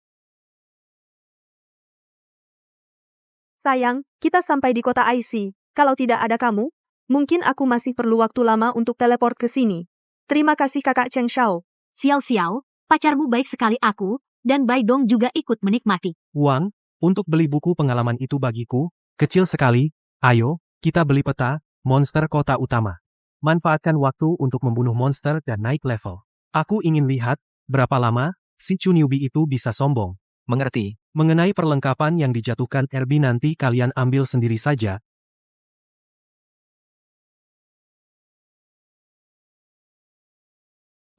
Sayang, kita sampai di kota IC. Kalau tidak ada kamu, mungkin aku masih perlu waktu lama untuk teleport ke sini. Terima kasih kakak Cheng Shao. Xiao, pacarmu baik sekali aku, dan Bai Dong juga ikut menikmati. Uang, untuk beli buku pengalaman itu bagiku, kecil sekali. Ayo, kita beli peta, monster kota utama. Manfaatkan waktu untuk membunuh monster dan naik level. Aku ingin lihat, berapa lama, si Chu newbie itu bisa sombong. Mengerti. Mengenai perlengkapan yang dijatuhkan RB nanti kalian ambil sendiri saja.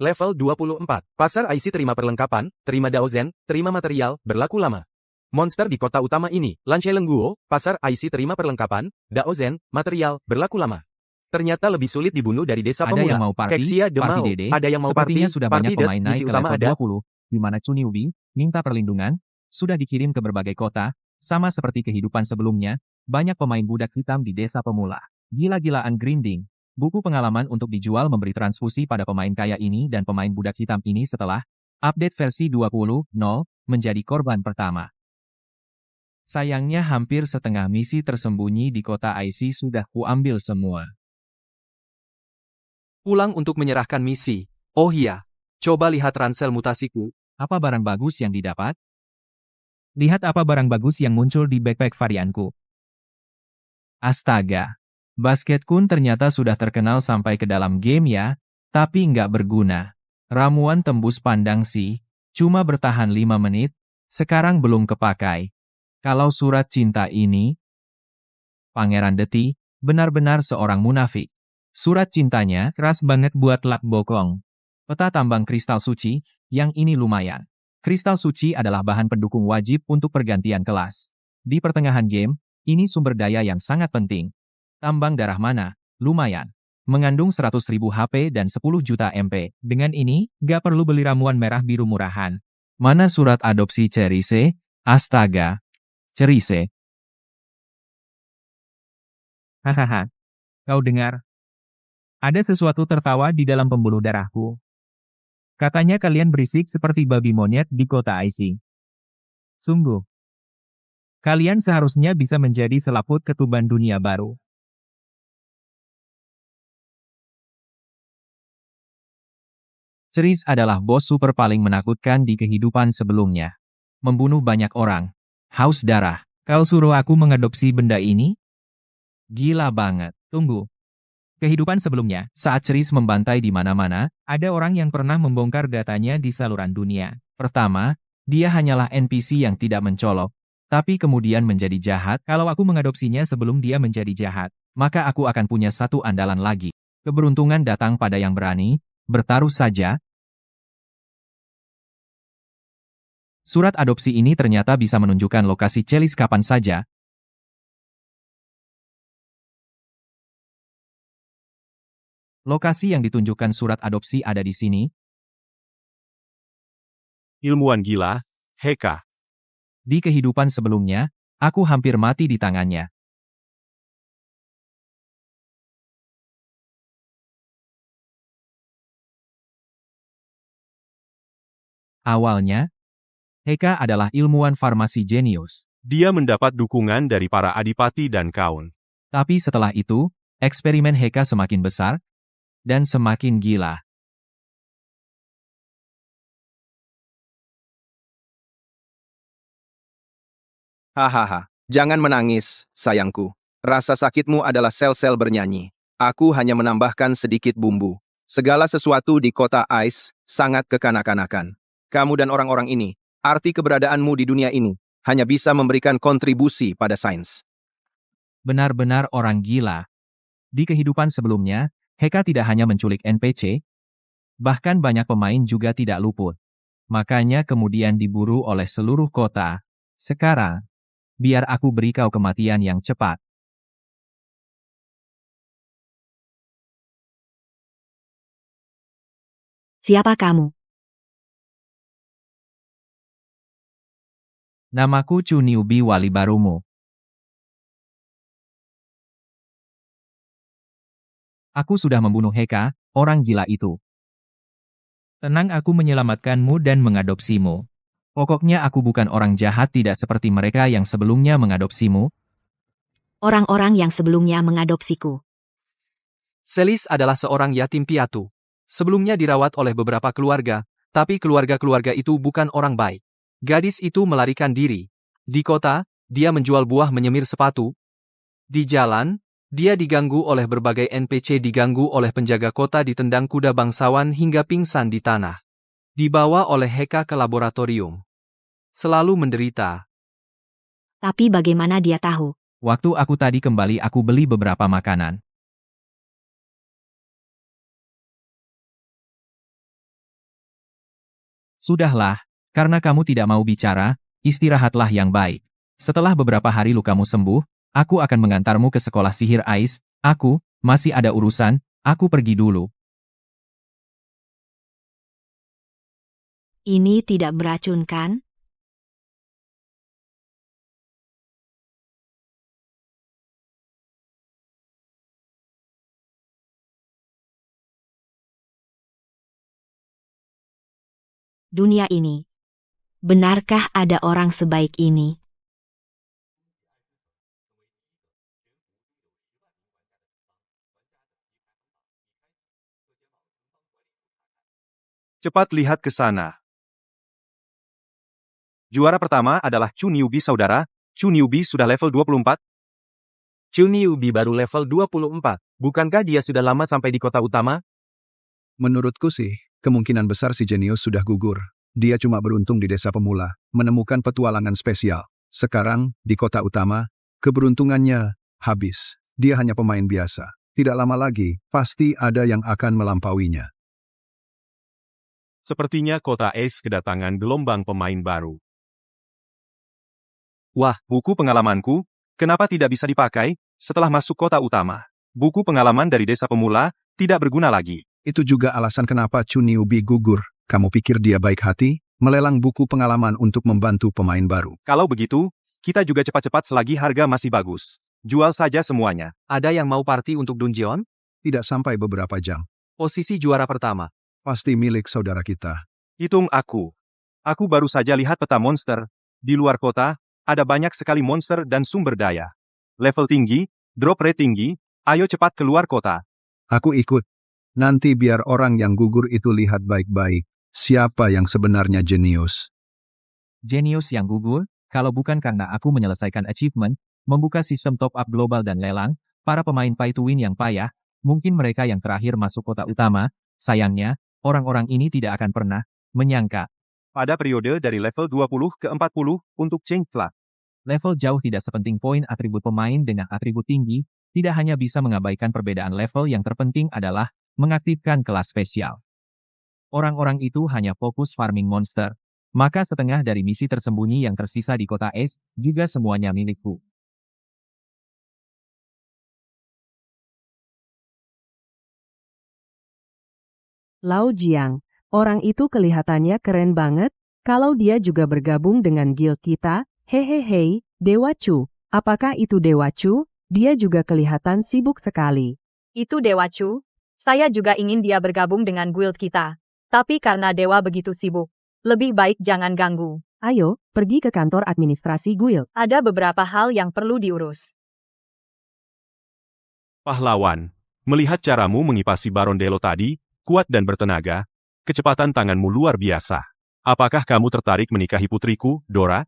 Level 24. Pasar IC terima perlengkapan, terima Daozen, terima material, berlaku lama. Monster di kota utama ini, Lanche Lengguo, pasar IC terima perlengkapan, Daozen, material, berlaku lama. Ternyata lebih sulit dibunuh dari desa Ada pemula. yang mau party, Keksia de party Mao. dede. Ada yang mau Sepertinya party, sudah party banyak det, pemain naik misi ke utama level ada. 20, di mana Chu newbie minta perlindungan, sudah dikirim ke berbagai kota, sama seperti kehidupan sebelumnya, banyak pemain budak hitam di desa pemula. Gila-gilaan grinding. Buku pengalaman untuk dijual memberi transfusi pada pemain kaya ini dan pemain budak hitam ini setelah update versi 20.0 menjadi korban pertama. Sayangnya hampir setengah misi tersembunyi di kota IC sudah kuambil semua. Pulang untuk menyerahkan misi. Oh iya, coba lihat ransel mutasiku. Apa barang bagus yang didapat? Lihat apa barang bagus yang muncul di backpack varianku. Astaga. Basket Kun ternyata sudah terkenal sampai ke dalam game ya, tapi nggak berguna. Ramuan tembus pandang sih, cuma bertahan 5 menit, sekarang belum kepakai. Kalau surat cinta ini, Pangeran Deti, benar-benar seorang munafik. Surat cintanya keras banget buat lak bokong. Peta tambang kristal suci, yang ini lumayan. Kristal suci adalah bahan pendukung wajib untuk pergantian kelas. Di pertengahan game, ini sumber daya yang sangat penting. Tambang darah mana? Lumayan. Mengandung 100.000 HP dan 10 juta MP. Dengan ini, nggak perlu beli ramuan merah biru murahan. Mana surat adopsi Cerise? Astaga. Cerise. Hahaha. Kau dengar? Ada sesuatu tertawa di dalam pembuluh darahku. Katanya kalian berisik seperti babi monyet di kota IC. Sungguh. Kalian seharusnya bisa menjadi selaput ketuban dunia baru. Cerise adalah bos super paling menakutkan di kehidupan sebelumnya. Membunuh banyak orang. Haus darah. Kau suruh aku mengadopsi benda ini? Gila banget. Tunggu. Kehidupan sebelumnya, saat Cerise membantai di mana-mana, ada orang yang pernah membongkar datanya di saluran dunia. Pertama, dia hanyalah NPC yang tidak mencolok, tapi kemudian menjadi jahat. Kalau aku mengadopsinya sebelum dia menjadi jahat, maka aku akan punya satu andalan lagi. Keberuntungan datang pada yang berani. Bertaruh saja. Surat adopsi ini ternyata bisa menunjukkan lokasi Celis kapan saja. Lokasi yang ditunjukkan surat adopsi ada di sini. Ilmuwan gila, Heka. Di kehidupan sebelumnya, aku hampir mati di tangannya. Awalnya, Heka adalah ilmuwan farmasi jenius. Dia mendapat dukungan dari para adipati dan kaun. Tapi setelah itu, eksperimen Heka semakin besar dan semakin gila. Hahaha, jangan menangis, sayangku. Rasa sakitmu adalah sel-sel bernyanyi. Aku hanya menambahkan sedikit bumbu. Segala sesuatu di kota Ice sangat kekanak-kanakan. Kamu dan orang-orang ini, arti keberadaanmu di dunia ini, hanya bisa memberikan kontribusi pada sains. Benar-benar orang gila. Di kehidupan sebelumnya, Heka tidak hanya menculik NPC, bahkan banyak pemain juga tidak luput. Makanya kemudian diburu oleh seluruh kota. Sekarang, biar aku beri kau kematian yang cepat. Siapa kamu? Namaku Chu Newbie wali barumu. Aku sudah membunuh Heka, orang gila itu. Tenang, aku menyelamatkanmu dan mengadopsimu. Pokoknya aku bukan orang jahat tidak seperti mereka yang sebelumnya mengadopsimu. Orang-orang yang sebelumnya mengadopsiku. Celis adalah seorang yatim piatu. Sebelumnya dirawat oleh beberapa keluarga, tapi keluarga-keluarga itu bukan orang baik. Gadis itu melarikan diri. Di kota, dia menjual buah menyemir sepatu. Di jalan, dia diganggu oleh berbagai NPC, diganggu oleh penjaga kota, ditendang kuda bangsawan hingga pingsan di tanah. Dibawa oleh Heka ke laboratorium. Selalu menderita. Tapi bagaimana dia tahu? Waktu aku tadi kembali aku beli beberapa makanan. Sudahlah, karena kamu tidak mau bicara, istirahatlah yang baik. Setelah beberapa hari lukamu sembuh, aku akan mengantarmu ke sekolah sihir Ais. Aku masih ada urusan, aku pergi dulu. Ini tidak beracun kan? Dunia ini. Benarkah ada orang sebaik ini? Cepat lihat ke sana. Juara pertama adalah Chu Newbie saudara. Chu Newbie sudah level 24. Chu Newbie baru level 24. Bukankah dia sudah lama sampai di kota utama? Menurutku sih, kemungkinan besar si jenius sudah gugur. Dia cuma beruntung di desa pemula, menemukan petualangan spesial. Sekarang, di kota utama, keberuntungannya habis. Dia hanya pemain biasa. Tidak lama lagi, pasti ada yang akan melampauinya. Sepertinya kota Ace kedatangan gelombang pemain baru. Wah, Buku pengalamanku, kenapa tidak bisa dipakai setelah masuk kota utama? Buku pengalaman dari desa pemula tidak berguna lagi. Itu juga alasan kenapa Chu Newbie gugur. Kamu pikir dia baik hati? Melelang buku pengalaman untuk membantu pemain baru. Kalau begitu, kita juga cepat-cepat selagi harga masih bagus. Jual saja semuanya. Ada yang mau party untuk Dungeon? Tidak sampai beberapa jam. Posisi juara pertama. Pasti milik saudara kita. Hitung aku. Aku baru saja lihat peta monster. Di luar kota, ada banyak sekali monster dan sumber daya. Level tinggi, drop rate tinggi, ayo cepat keluar kota. Aku ikut. Nanti biar orang yang gugur itu lihat baik-baik. Siapa yang sebenarnya jenius? Jenius yang gugur, kalau bukan karena aku menyelesaikan achievement, membuka sistem top-up global dan lelang, para pemain pay to win yang payah, mungkin mereka yang terakhir masuk kota utama, sayangnya, orang-orang ini tidak akan pernah menyangka. Pada periode dari level 20 ke 40 untuk change flag. Level jauh tidak sepenting poin atribut pemain dengan atribut tinggi, tidak hanya bisa mengabaikan perbedaan level, yang terpenting adalah mengaktifkan kelas spesial. Orang-orang itu hanya fokus farming monster. Maka setengah dari misi tersembunyi yang tersisa di kota Ace, juga semuanya milikku. Lao Jiang, orang itu kelihatannya keren banget, kalau dia juga bergabung dengan guild kita. Hehehe, Dewa Chu. Apakah itu Dewa Chu? Dia juga kelihatan sibuk sekali. Itu Dewa Chu. Saya juga ingin dia bergabung dengan guild kita. Tapi karena Dewa begitu sibuk, lebih baik jangan ganggu. Ayo, pergi ke kantor administrasi guild. Ada beberapa hal yang perlu diurus. Pahlawan, melihat caramu mengipasi Baron Delo tadi, kuat dan bertenaga, kecepatan tanganmu luar biasa. Apakah kamu tertarik menikahi putriku, Dora?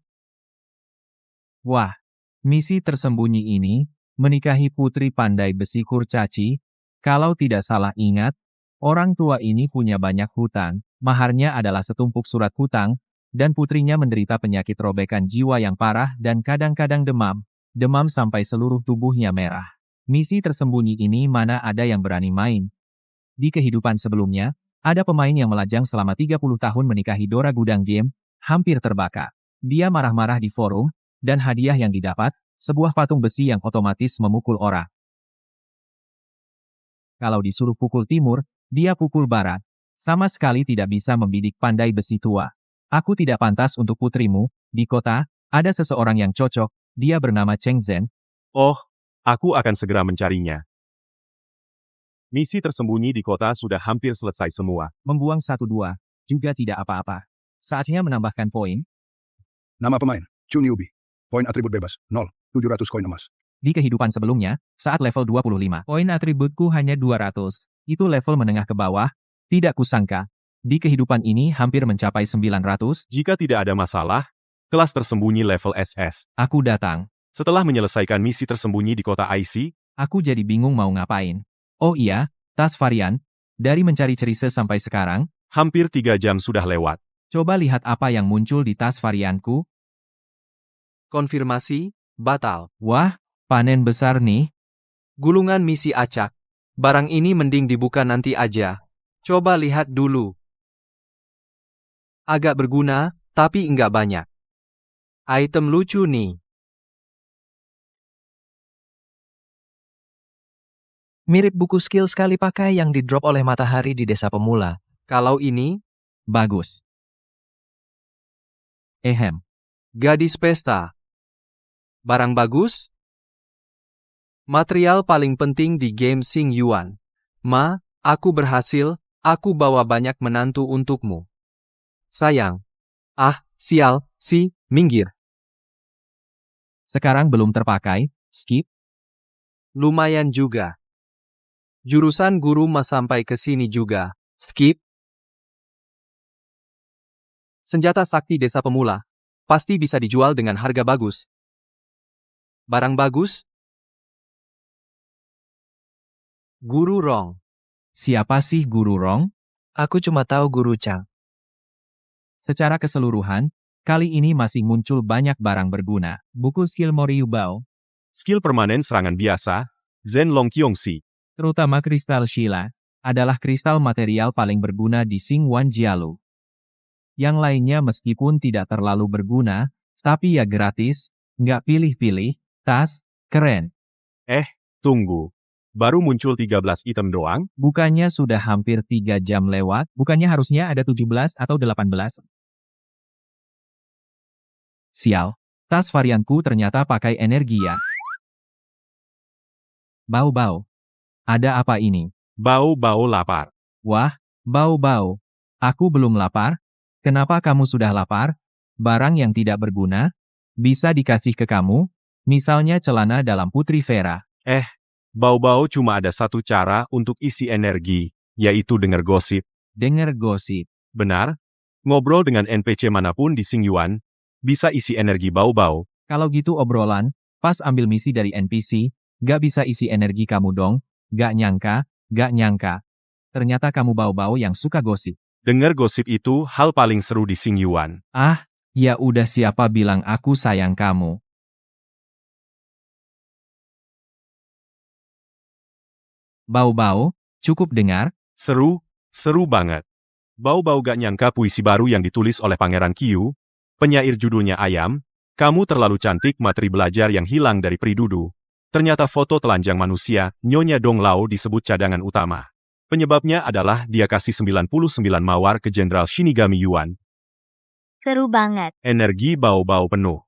Wah, misi tersembunyi ini, menikahi putri pandai besi kurcaci, kalau tidak salah ingat, orang tua ini punya banyak hutang, maharnya adalah setumpuk surat hutang, dan putrinya menderita penyakit robekan jiwa yang parah dan kadang-kadang demam sampai seluruh tubuhnya merah. Misi tersembunyi ini mana ada yang berani main. Di kehidupan sebelumnya, ada pemain yang melajang selama 30 tahun menikahi Dora Gudang Game, hampir terbakar. Dia marah-marah di forum, dan hadiah yang didapat, sebuah patung besi yang otomatis memukul orang. Kalau disuruh pukul timur, dia pukul barat. Sama sekali tidak bisa membidik pandai besi tua. Aku tidak pantas untuk putrimu. Di kota, ada seseorang yang cocok, dia bernama Cheng Zhen. Oh, aku akan segera mencarinya. Misi tersembunyi di kota sudah hampir selesai semua. Membuang 1-2, juga tidak apa-apa. Saatnya menambahkan poin. Nama pemain, Chu Newbie. Poin atribut bebas, 0, 700 koin emas. Di kehidupan sebelumnya, saat level 25, poin atributku hanya 200. Itu level menengah ke bawah, tidak kusangka. Di kehidupan ini hampir mencapai 900. Jika tidak ada masalah, kelas tersembunyi level SS. Aku datang. Setelah menyelesaikan misi tersembunyi di kota IC, aku jadi bingung mau ngapain. Oh iya, tas varian. Dari mencari cerise sampai sekarang, hampir 3 jam sudah lewat. Coba lihat apa yang muncul di tas varianku. Konfirmasi, batal. Wah, panen besar nih. Gulungan misi acak. Barang ini mending dibuka nanti aja. Coba lihat dulu. Agak berguna, tapi enggak banyak. Item lucu nih. Mirip buku skill sekali pakai yang di-drop oleh Matahari di Desa Pemula. Kalau ini, bagus. Gadis pesta. Barang bagus? Material paling penting di game Xing Yuan. Ma, aku berhasil, aku bawa banyak menantu untukmu. Sayang. Ah, sial, minggir. Sekarang belum terpakai, skip. Lumayan juga. Jurusan guru mas sampai ke sini juga, skip. Senjata sakti Desa Pemula. Pasti bisa dijual dengan harga bagus. Barang bagus? Guru Rong. Siapa sih Guru Rong? Aku cuma tahu Guru Chang. Secara keseluruhan, kali ini masih muncul banyak barang berguna. Buku skill Moryu Bao. Skill permanen serangan biasa, Zen Long Qiongxi. Terutama kristal Shila, adalah kristal material paling berguna di Xing Wan Jialu. Yang lainnya meskipun tidak terlalu berguna, tapi ya gratis, nggak pilih-pilih, tas, keren. Tunggu. Baru muncul 13 item doang? Bukannya sudah hampir 3 jam lewat, bukannya harusnya ada 17 atau 18. Sial, tas varianku ternyata pakai energi ya. Bau-bau. Ada apa ini? Bau-bau lapar. Wah, bau-bau. Aku belum lapar. Kenapa kamu sudah lapar? Barang yang tidak berguna? Bisa dikasih ke kamu? Misalnya celana dalam Putri Vera. Bau-bau cuma ada satu cara untuk isi energi, yaitu dengar gosip. Dengar gosip. Benar? Ngobrol dengan NPC manapun di Xing Yuan, bisa isi energi bau-bau. Kalau gitu obrolan, pas ambil misi dari NPC, gak bisa isi energi kamu dong. Gak nyangka. Ternyata kamu bau-bau yang suka gosip. Dengar gosip itu hal paling seru di Xing Yuan. Ah, ya udah siapa bilang aku sayang kamu. Bau-bau, cukup dengar? Seru banget. Bau-bau gak nyangka puisi baru yang ditulis oleh Pangeran Qiu, penyair judulnya Ayam, kamu terlalu cantik materi belajar yang hilang dari Pridudu. Ternyata foto telanjang manusia, Nyonya Dong Lao disebut cadangan utama. Penyebabnya adalah dia kasih 99 mawar ke Jenderal Shinigami Yuan. Seru banget. Energi bau-bau penuh.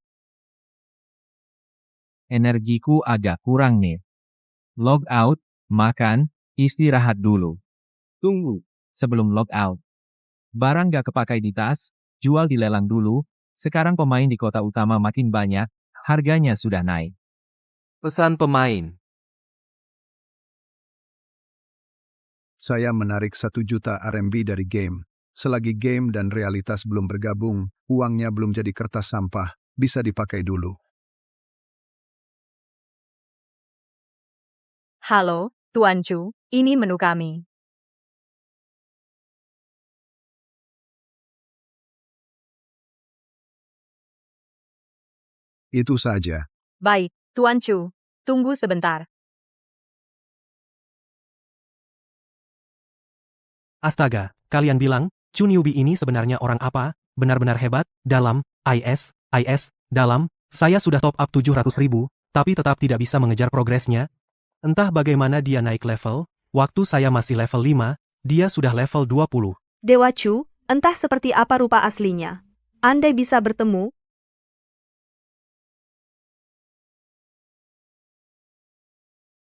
Energiku agak kurang nih. Log out, makan, istirahat dulu. Tunggu, sebelum log out. Barang gak kepakai di tas, jual di lelang dulu. Sekarang pemain di kota utama makin banyak, harganya sudah naik. Pesan pemain. Saya menarik 1 juta RMB dari game. Selagi game dan realitas belum bergabung, uangnya belum jadi kertas sampah, bisa dipakai dulu. Halo, Tuan Chu, ini menu kami. Itu saja. Baik, Tuan Chu, tunggu sebentar. Astaga, kalian bilang, Chu Newbie ini sebenarnya orang apa? Benar-benar hebat, dalam, dalam, saya sudah top up 700.000, tapi tetap tidak bisa mengejar progresnya. Entah bagaimana dia naik level, waktu saya masih level 5, dia sudah level 20. Dewa Chu, entah seperti apa rupa aslinya. Andai bisa bertemu.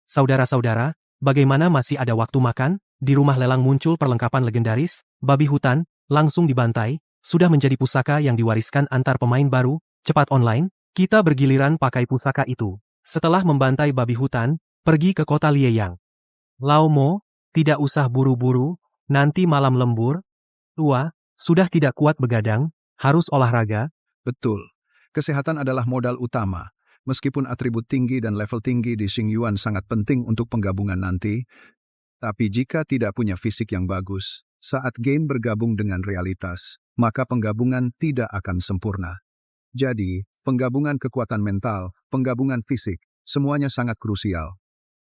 Saudara-saudara, bagaimana masih ada waktu makan? Di rumah lelang muncul perlengkapan legendaris, babi hutan, langsung dibantai, sudah menjadi pusaka yang diwariskan antar pemain baru, cepat online, kita bergiliran pakai pusaka itu. Setelah membantai babi hutan, pergi ke kota Lieyang. Lao Mo, tidak usah buru-buru, nanti malam lembur. Tua, sudah tidak kuat begadang, harus olahraga. Betul. Kesehatan adalah modal utama. Meskipun atribut tinggi dan level tinggi di Xingyuan sangat penting untuk penggabungan nanti, tapi jika tidak punya fisik yang bagus, saat game bergabung dengan realitas, maka penggabungan tidak akan sempurna. Jadi, penggabungan kekuatan mental, penggabungan fisik, semuanya sangat krusial.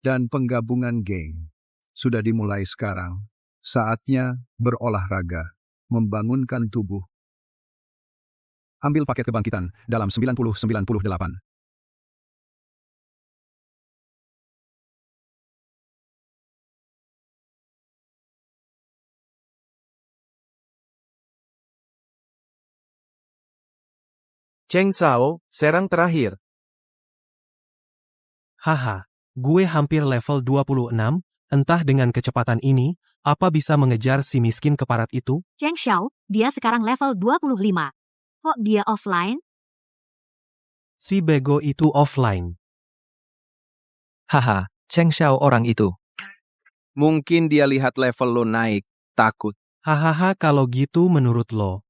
Dan penggabungan game sudah dimulai sekarang. Saatnya berolahraga, membangunkan tubuh. Ambil paket kebangkitan dalam 90-98. Cheng Shao, serang terakhir. Haha, gue hampir level 26, entah dengan kecepatan ini, apa bisa mengejar si miskin keparat itu? Cheng Xiao, dia sekarang level 25. Kok dia offline? Si bego itu offline. Haha, Cheng Xiao orang itu. Mungkin dia lihat level lo naik, takut. Hahaha kalau gitu menurut lo.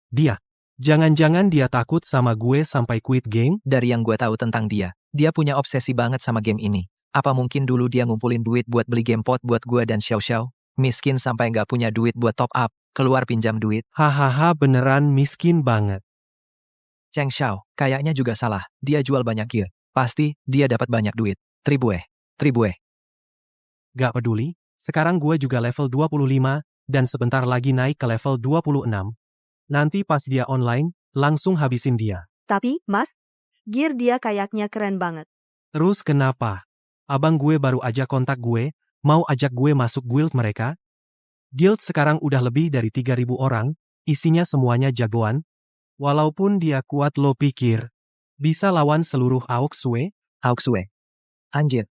Dia. Jangan-jangan dia takut sama gue sampai quit game? Dari yang gue tahu tentang dia punya obsesi banget sama game ini. Apa mungkin dulu dia ngumpulin duit buat beli game pot buat gue dan Xiao Xiao? Miskin sampai nggak punya duit buat top up, keluar pinjam duit. Hahaha beneran miskin banget. Cheng Xiao, kayaknya juga salah. Dia jual banyak gear. Pasti, dia dapat banyak duit. Tribue. Gak peduli, sekarang gue juga level 25, dan sebentar lagi naik ke level 26. Nanti pas dia online, langsung habisin dia. Tapi, Mas, gear dia kayaknya keren banget. Terus kenapa? Abang gue baru aja kontak gue, mau ajak gue masuk guild mereka? Guild sekarang udah lebih dari 3.000 orang, isinya semuanya jagoan. Walaupun dia kuat lo pikir, bisa lawan seluruh Auxue? Auxue. Anjir.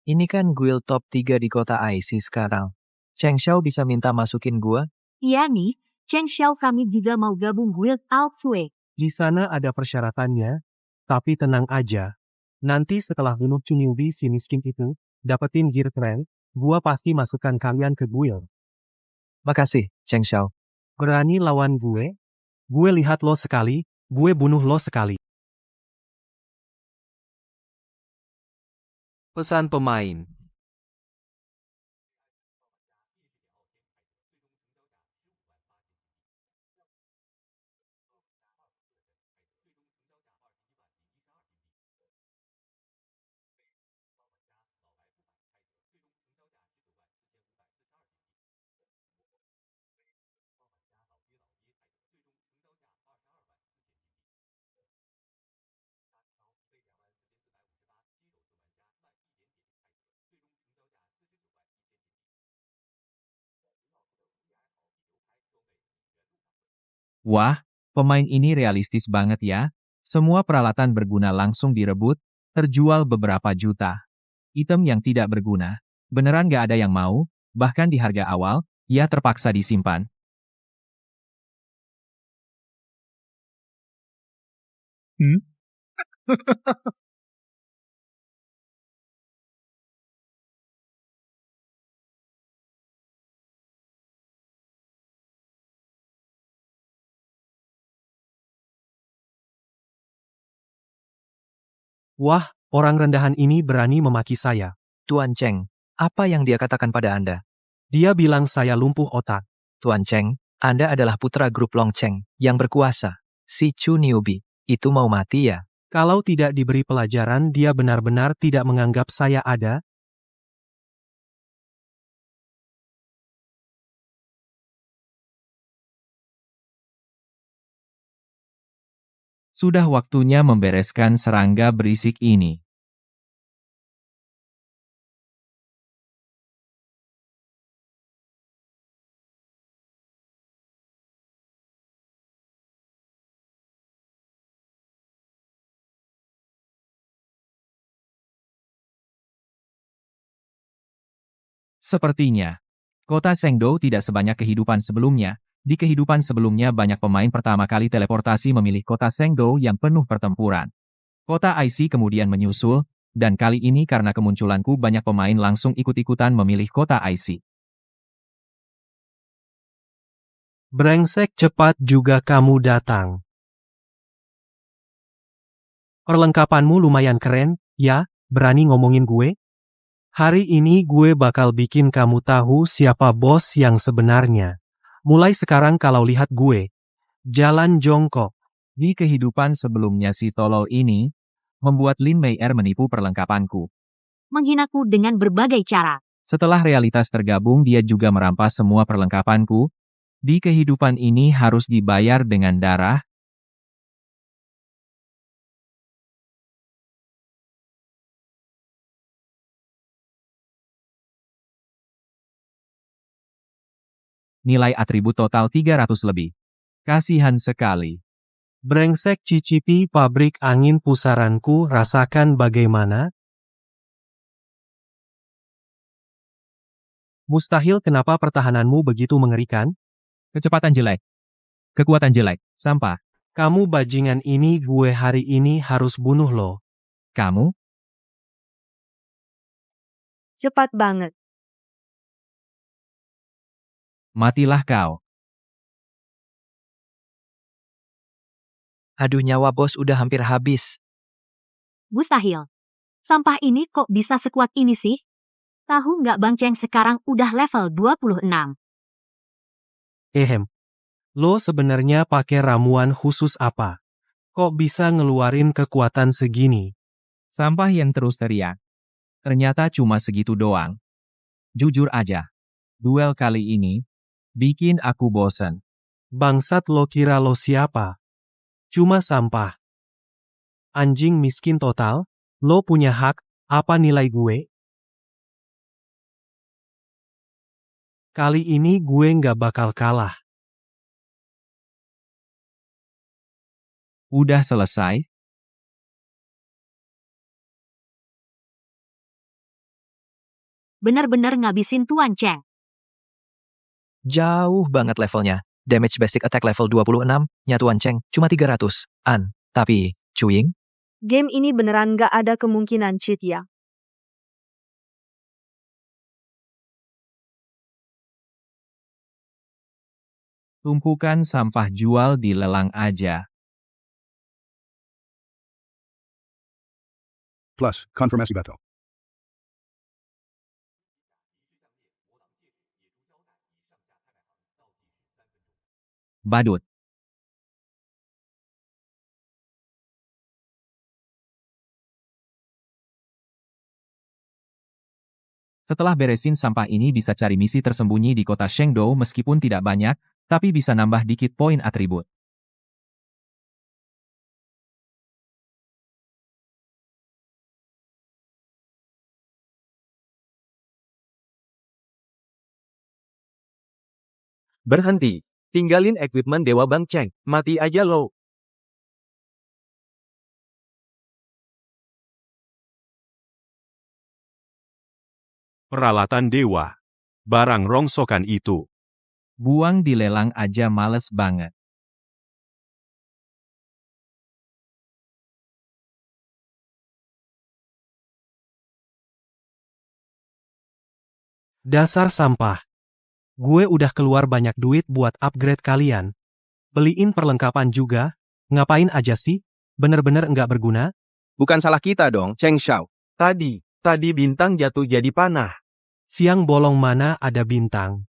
Ini kan guild top 3 di kota IC sekarang. Cheng Xiao bisa minta masukin gua? Iya nih, Cheng Xiao kami juga mau gabung guild Auxue. Di sana ada persyaratannya, tapi tenang aja. Nanti setelah bunuh Chunyubi si miskin itu, dapetin gear keren, gua pasti masukkan kalian ke guild. Makasih, Cheng Xiao. Berani lawan gue? Gue lihat lo sekali, gue bunuh lo sekali. Pesan pemain. Wah, pemain ini realistis banget ya. Semua peralatan berguna langsung direbut, terjual beberapa juta. Item yang tidak berguna, beneran gak ada yang mau, bahkan di harga awal, ya terpaksa disimpan. Wah, orang rendahan ini berani memaki saya. Tuan Cheng, apa yang dia katakan pada Anda? Dia bilang saya lumpuh otak. Tuan Cheng, Anda adalah putra grup Long Cheng, yang berkuasa. Si Chu Newbie, itu mau mati ya? Kalau tidak diberi pelajaran dia benar-benar tidak menganggap saya ada. Sudah waktunya membereskan serangga berisik ini. Sepertinya, kota Shengdou tidak sebanyak kehidupan sebelumnya. Di kehidupan sebelumnya banyak pemain pertama kali teleportasi memilih kota Shengdou yang penuh pertempuran. Kota IC kemudian menyusul, dan kali ini karena kemunculanku banyak pemain langsung ikut-ikutan memilih kota IC. Brengsek, cepat juga kamu datang. Perlengkapanmu lumayan keren, ya, berani ngomongin gue? Hari ini gue bakal bikin kamu tahu siapa bos yang sebenarnya. Mulai sekarang kalau lihat gue, jalan jongkok. Di kehidupan sebelumnya si tolol ini, membuat Lin Meier menipu perlengkapanku. Menghinaku dengan berbagai cara. Setelah realitas tergabung dia juga merampas semua perlengkapanku. Di kehidupan ini harus dibayar dengan darah. Nilai atribut total 300 lebih. Kasihan sekali. Brengsek, cicipi pabrik angin pusaranku, rasakan bagaimana? Mustahil, kenapa pertahananmu begitu mengerikan? Kecepatan jelek. Kekuatan jelek. Sampah. Kamu bajingan ini, gue hari ini harus bunuh lo. Kamu? Cepat banget. Matilah kau. Aduh, nyawa bos udah hampir habis. Mustahil. Sampah ini kok bisa sekuat ini sih? Tahu nggak Bang Cheng sekarang udah level 26. Lo sebenarnya pakai ramuan khusus apa? Kok bisa ngeluarin kekuatan segini? Sampah yang terus teriak. Ternyata cuma segitu doang. Jujur aja. Duel kali ini, bikin aku bosen. Bangsat, lo kira lo siapa? Cuma sampah. Anjing miskin total, lo punya hak, apa nilai gue? Kali ini gue nggak bakal kalah. Udah selesai? Bener-bener ngabisin Tuan Cheng. Jauh banget levelnya. Damage basic attack level 26, nyatuan Cheng, cuma 300-an. Tapi, Cuying? Game ini beneran gak ada kemungkinan cheat ya. Tumpukan sampah jual di lelang aja. Plus, konfirmasi batal. Badut. Setelah beresin sampah ini bisa cari misi tersembunyi di kota Shengdou meskipun tidak banyak, tapi bisa nambah dikit poin atribut. Berhenti. Tinggalin equipment Dewa Bang Cheng. Mati aja lo. Peralatan dewa. Barang rongsokan itu. Buang di lelang aja, males banget. Dasar sampah. Gue udah keluar banyak duit buat upgrade kalian. Beliin perlengkapan juga, ngapain aja sih? Bener-bener enggak berguna? Bukan salah kita dong, Cheng Xiao. Tadi bintang jatuh jadi panah. Siang bolong mana ada bintang?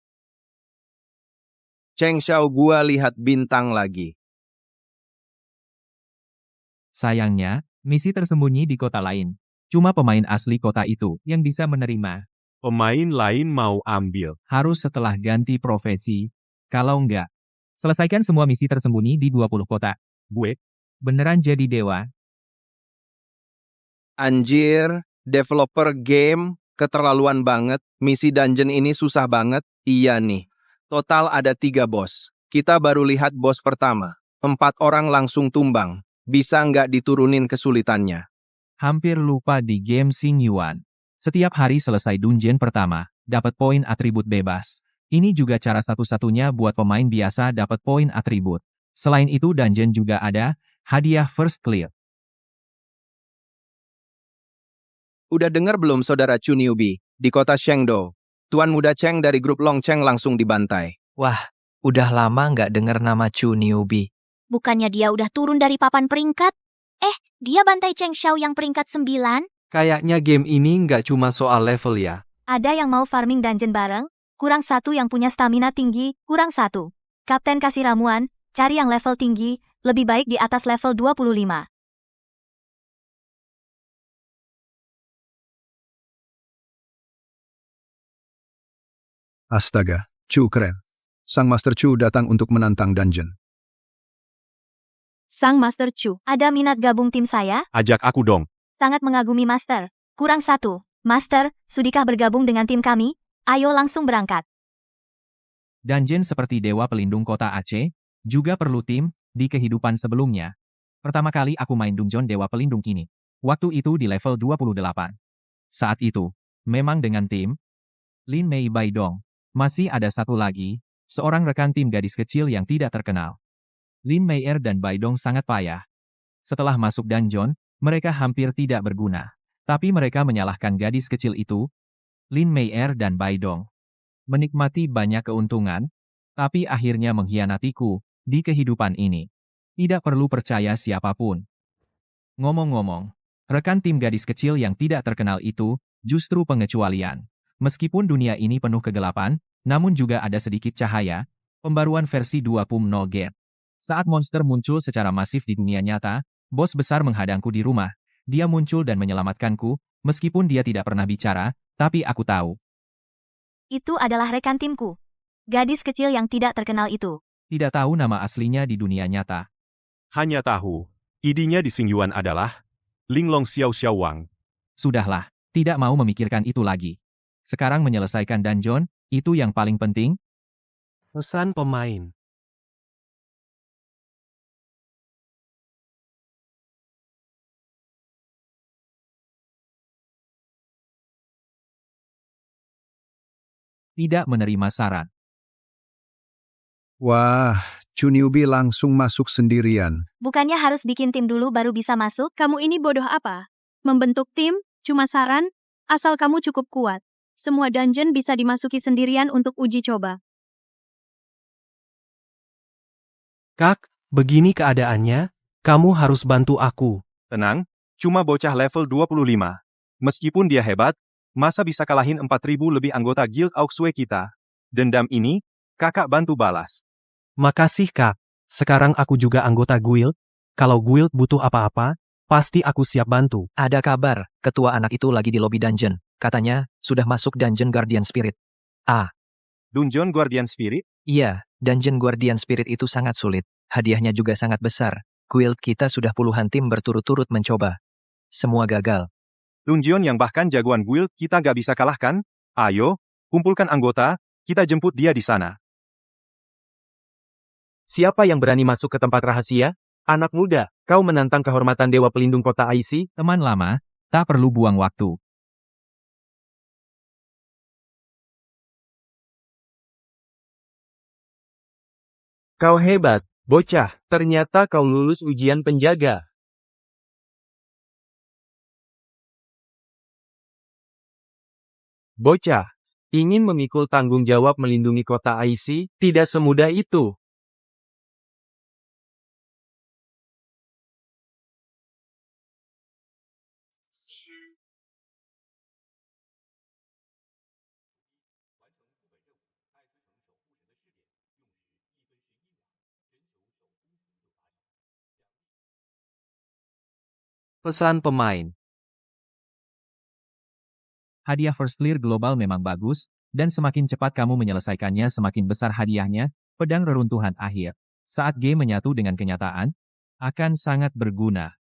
Cheng Xiao, gua lihat bintang lagi. Sayangnya, misi tersembunyi di kota lain. Cuma pemain asli kota itu yang bisa menerima. Pemain lain mau ambil. Harus setelah ganti profesi. Kalau enggak, selesaikan semua misi tersembunyi di 20 kota. Gue beneran jadi dewa. Anjir, developer game, keterlaluan banget. Misi dungeon ini susah banget. Iya nih. Total ada 3 bos. Kita baru lihat bos pertama. 4 orang langsung tumbang. Bisa nggak diturunin kesulitannya? Hampir lupa di game Xing Yuan. Setiap hari selesai dungeon pertama, dapat poin atribut bebas. Ini juga cara satu-satunya buat pemain biasa dapat poin atribut. Selain itu dungeon juga ada hadiah first clear. Udah dengar belum saudara Chu Newbie? Di kota Shengdo, Tuan Muda Cheng dari grup Long Cheng langsung dibantai. Wah, udah lama nggak dengar nama Chu Newbie. Bukannya dia udah turun dari papan peringkat? Dia bantai Cheng Xiao yang peringkat 9? Kayaknya game ini nggak cuma soal level ya. Ada yang mau farming dungeon bareng? Kurang satu yang punya stamina tinggi, kurang satu. Kapten kasih ramuan, cari yang level tinggi, lebih baik di atas level 25. Astaga, Chu keren. Sang Master Chu datang untuk menantang dungeon. Sang Master Chu. Ada minat gabung tim saya? Ajak aku dong. Sangat mengagumi Master. Kurang satu. Master, sudikah bergabung dengan tim kami? Ayo langsung berangkat. Dungeon seperti Dewa Pelindung Kota Aceh, juga perlu tim, di kehidupan sebelumnya. Pertama kali aku main dungeon Dewa Pelindung ini. Waktu itu di level 28. Saat itu, memang dengan tim, Lin Mei Bai Dong. Masih ada satu lagi, seorang rekan tim gadis kecil yang tidak terkenal. Lin Mei Er dan Bai Dong sangat payah. Setelah masuk dungeon, mereka hampir tidak berguna. Tapi mereka menyalahkan gadis kecil itu, Lin Mei Er dan Bai Dong. Menikmati banyak keuntungan, tapi akhirnya mengkhianatiku, di kehidupan ini. Tidak perlu percaya siapapun. Ngomong-ngomong, rekan tim gadis kecil yang tidak terkenal itu, justru pengecualian. Meskipun dunia ini penuh kegelapan, namun juga ada sedikit cahaya, pembaruan versi 2.0 Gate. Saat monster muncul secara masif di dunia nyata, bos besar menghadangku di rumah. Dia muncul dan menyelamatkanku, meskipun dia tidak pernah bicara, tapi aku tahu. Itu adalah rekan timku. Gadis kecil yang tidak terkenal itu. Tidak tahu nama aslinya di dunia nyata. Hanya tahu, idenya di Xingyuan adalah Linglong Xiao Xiao Wang. Sudahlah, tidak mau memikirkan itu lagi. Sekarang menyelesaikan dungeon, itu yang paling penting. Pesan pemain. Tidak menerima saran. Wah, Chu Newbie langsung masuk sendirian. Bukannya harus bikin tim dulu baru bisa masuk? Kamu ini bodoh apa? Membentuk tim, cuma saran, asal kamu cukup kuat. Semua dungeon bisa dimasuki sendirian untuk uji coba. Kak, begini keadaannya, kamu harus bantu aku. Tenang, cuma bocah level 25. Meskipun dia hebat, masa bisa kalahin 4.000 lebih anggota Guild Auxue kita. Dendam ini, kakak bantu balas. Makasih Kak, sekarang aku juga anggota guild. Kalau guild butuh apa-apa, pasti aku siap bantu. Ada kabar, ketua anak itu lagi di lobi dungeon. Katanya, sudah masuk Dungeon Guardian Spirit. Dungeon Guardian Spirit? Iya, Dungeon Guardian Spirit itu sangat sulit. Hadiahnya juga sangat besar. Guild kita sudah puluhan tim berturut-turut mencoba. Semua gagal. Dungeon yang bahkan jagoan guild kita gak bisa kalahkan? Ayo, kumpulkan anggota, kita jemput dia di sana. Siapa yang berani masuk ke tempat rahasia? Anak muda, kau menantang kehormatan Dewa Pelindung Kota IC? Teman lama, tak perlu buang waktu. Kau hebat, bocah. Ternyata kau lulus ujian penjaga. Bocah, ingin memikul tanggung jawab melindungi kota IC? Tidak semudah itu. Pesan pemain. Hadiah First Clear Global memang bagus, dan semakin cepat kamu menyelesaikannya semakin besar hadiahnya, pedang reruntuhan akhir. Saat game menyatu dengan kenyataan, akan sangat berguna.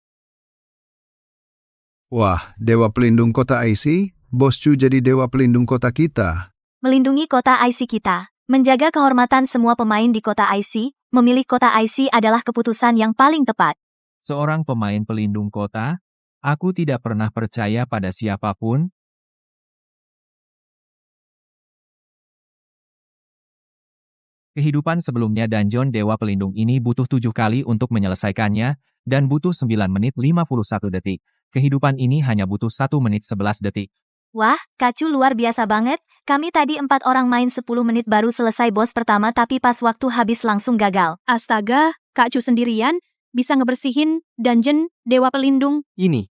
Wah, Dewa Pelindung Kota IC? Bos Chu jadi Dewa Pelindung Kota kita. Melindungi kota IC kita. Menjaga kehormatan semua pemain di kota IC, memilih kota IC adalah keputusan yang paling tepat. Seorang pemain pelindung kota, aku tidak pernah percaya pada siapapun. Kehidupan sebelumnya dungeon Dewa Pelindung ini butuh 7 kali untuk menyelesaikannya, dan butuh 9 menit 51 detik. Kehidupan ini hanya butuh 1 menit 11 detik. Wah, Kak Chu luar biasa banget. Kami tadi 4 orang main 10 menit baru selesai bos pertama tapi pas waktu habis langsung gagal. Astaga, Kak Chu sendirian bisa ngebersihin dungeon Dewa Pelindung. Ini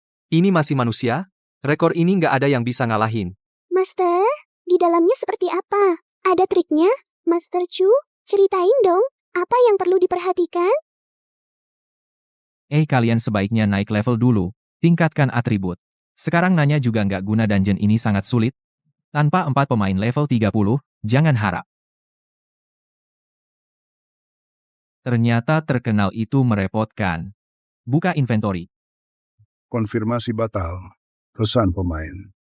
masih manusia? Rekor ini nggak ada yang bisa ngalahin. Master, di dalamnya seperti apa? Ada triknya? Master Chu, ceritain dong, apa yang perlu diperhatikan? Kalian sebaiknya naik level dulu, tingkatkan atribut. Sekarang nanya juga nggak guna dungeon ini sangat sulit. Tanpa 4 pemain level 30, jangan harap. Ternyata terkenal itu merepotkan. Buka inventory. Konfirmasi batal. Pesan pemain.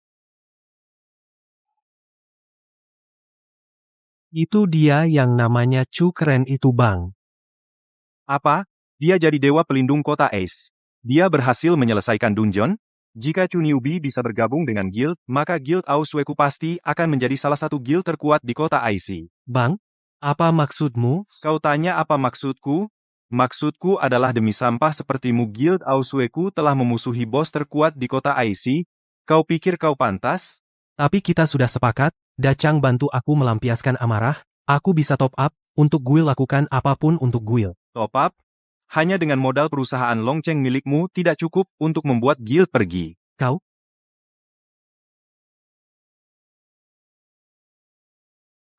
Itu dia yang namanya Chu keren itu bang. Apa? Dia jadi dewa pelindung kota Ace. Dia berhasil menyelesaikan dungeon? Jika Chu Newbie bisa bergabung dengan guild, maka guild Ausweku pasti akan menjadi salah satu guild terkuat di kota IC. Bang, apa maksudmu? Kau tanya apa maksudku? Maksudku adalah demi sampah sepertimu guild Ausweku telah memusuhi bos terkuat di kota IC. Kau pikir kau pantas? Tapi kita sudah sepakat, Dachang bantu aku melampiaskan amarah, aku bisa top up, untuk guild lakukan apapun untuk guild. Top up? Hanya dengan modal perusahaan Longcheng milikmu tidak cukup untuk membuat guild pergi. Kau?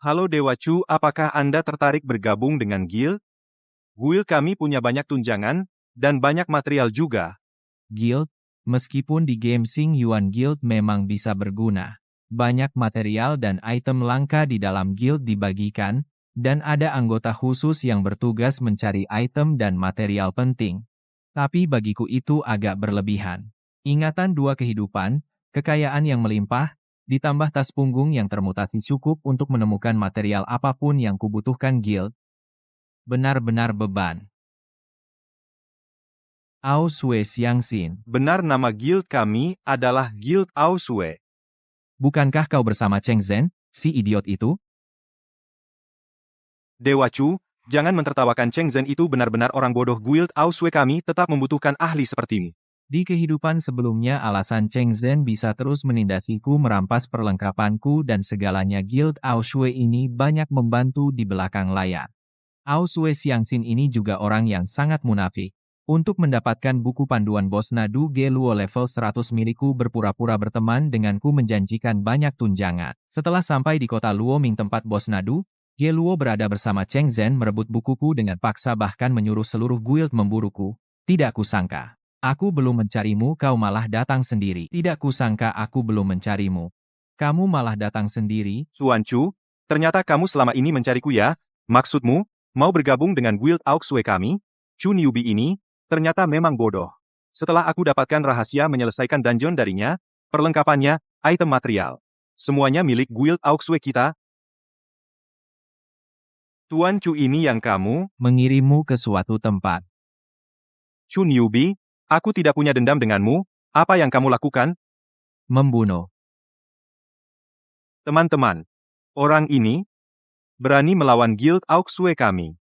Halo Dewa Chu, apakah Anda tertarik bergabung dengan guild? Guild kami punya banyak tunjangan, dan banyak material juga. Guild, meskipun di game Xing Yuan Guild memang bisa berguna. Banyak material dan item langka di dalam guild dibagikan, dan ada anggota khusus yang bertugas mencari item dan material penting. Tapi bagiku itu agak berlebihan. Ingatan 2 kehidupan, kekayaan yang melimpah, ditambah tas punggung yang termutasi cukup untuk menemukan material apapun yang kubutuhkan guild. Benar-benar beban. Auswe Xiangxin. Benar, nama guild kami adalah Guild Auswe. Bukankah kau bersama Cheng Zhen, si idiot itu? Dewa Chu, jangan mentertawakan Cheng Zhen itu benar-benar orang bodoh. Guild Auswe kami tetap membutuhkan ahli sepertimu. Di kehidupan sebelumnya alasan Cheng Zhen bisa terus menindasiku merampas perlengkapanku dan segalanya guild Auswe ini banyak membantu di belakang layar. Auswe Xiangxin ini juga orang yang sangat munafik. Untuk mendapatkan buku panduan bos Nadu Ge Luo level 100 milikku berpura-pura berteman denganku menjanjikan banyak tunjangan. Setelah sampai di kota Luoming tempat bos Nadu, Ge Luo berada bersama Cheng Zhen merebut bukuku dengan paksa bahkan menyuruh seluruh guild memburuku. Tidak kusangka. Aku belum mencarimu, kau malah datang sendiri. Tidak kusangka aku belum mencarimu. Kamu malah datang sendiri. Xuan Chu, ternyata kamu selama ini mencariku ya? Maksudmu, mau bergabung dengan guild Auswe kami? Chu Newbie ini, ternyata memang bodoh. Setelah aku dapatkan rahasia menyelesaikan dungeon darinya, perlengkapannya, item material. Semuanya milik guild Auswe kita. Tuan Chu ini yang kamu mengirimmu ke suatu tempat. Chu Newbie, aku tidak punya dendam denganmu. Apa yang kamu lakukan? Membunuh. Teman-teman, orang ini berani melawan guild Auswe kami.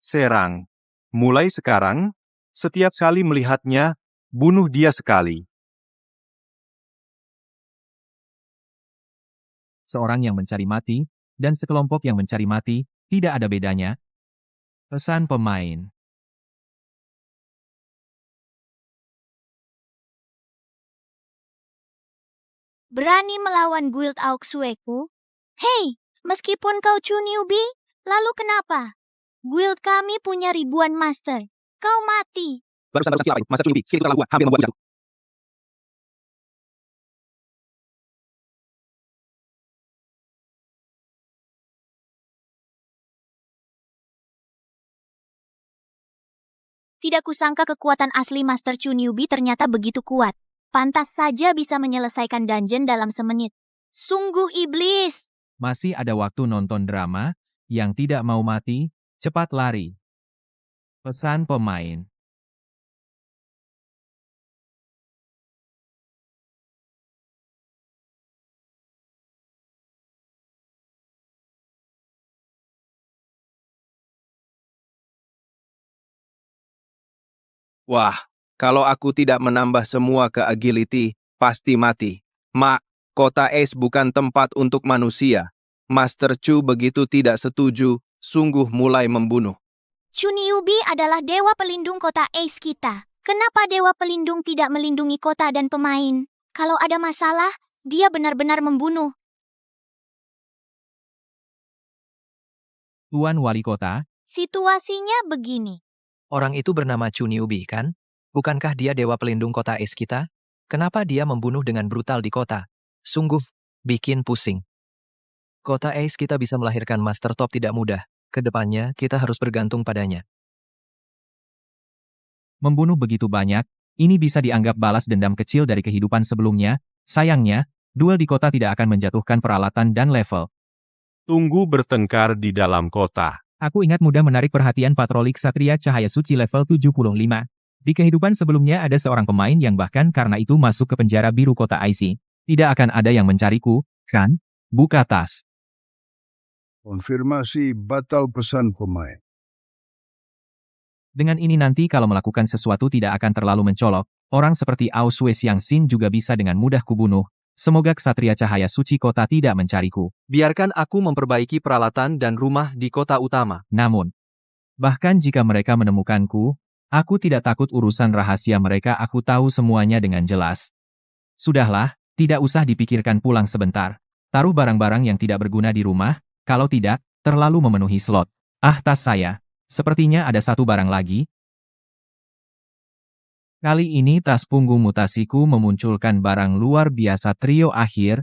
Serang. Mulai sekarang, setiap kali melihatnya, bunuh dia sekali. Seorang yang mencari mati, dan sekelompok yang mencari mati, tidak ada bedanya. Pesan pemain. Berani melawan guild Ausweku? Hei, meskipun kau Chu Newbie, lalu kenapa? Guild kami punya ribuan master. Kau mati. Barusan skill apa? Master Chu Newbie, skill itu terlalu kuat, hampir membuatku jago. Tidak kusangka kekuatan asli Master Chu Newbie ternyata begitu kuat. Pantas saja bisa menyelesaikan dungeon dalam semenit. Sungguh iblis. Masih ada waktu nonton drama, yang tidak mau mati, cepat lari. Pesan pemain. Wah, Kalau aku tidak menambah semua ke agility, pasti mati. Mak, kota Ace bukan tempat untuk manusia. Master Chu begitu tidak setuju, sungguh mulai membunuh. Chunyubi adalah dewa pelindung kota Ace kita. Kenapa dewa pelindung tidak melindungi kota dan pemain? Kalau ada masalah, dia benar-benar membunuh. Tuan Wali Kota, Situasinya begini. Orang itu bernama Chunyubi, kan? Bukankah dia dewa pelindung kota es kita? Kenapa dia membunuh dengan brutal di kota? Sungguh bikin pusing. Kota es kita bisa melahirkan Master Top tidak mudah. Kedepannya, kita harus bergantung padanya. membunuh begitu banyak, ini bisa dianggap balas dendam kecil dari kehidupan sebelumnya. Sayangnya, duel di kota tidak akan menjatuhkan peralatan dan level. Tunggu bertengkar di dalam kota. Aku ingat mudah menarik perhatian patroli Ksatria Cahaya Suci level 75. Di kehidupan sebelumnya ada seorang pemain yang bahkan karena itu masuk ke penjara biru kota IC. Tidak akan ada yang mencariku, kan? Buka tas. Konfirmasi batal pesan pemain. Dengan ini nanti kalau melakukan sesuatu tidak akan terlalu mencolok, orang seperti Ao Sui Siang Xin juga bisa dengan mudah kubunuh. Semoga Ksatria Cahaya Suci kota tidak mencariku. Biarkan aku memperbaiki peralatan dan rumah di kota utama. Namun, bahkan jika mereka menemukanku, aku tidak takut urusan rahasia mereka, aku tahu semuanya dengan jelas. Sudahlah, tidak usah dipikirkan, pulang sebentar. Taruh barang-barang yang tidak berguna di rumah, kalau tidak, terlalu memenuhi slot. Ah, tas saya. Sepertinya ada satu barang lagi. Kali ini tas punggung mutasiku memunculkan barang luar biasa trio akhir.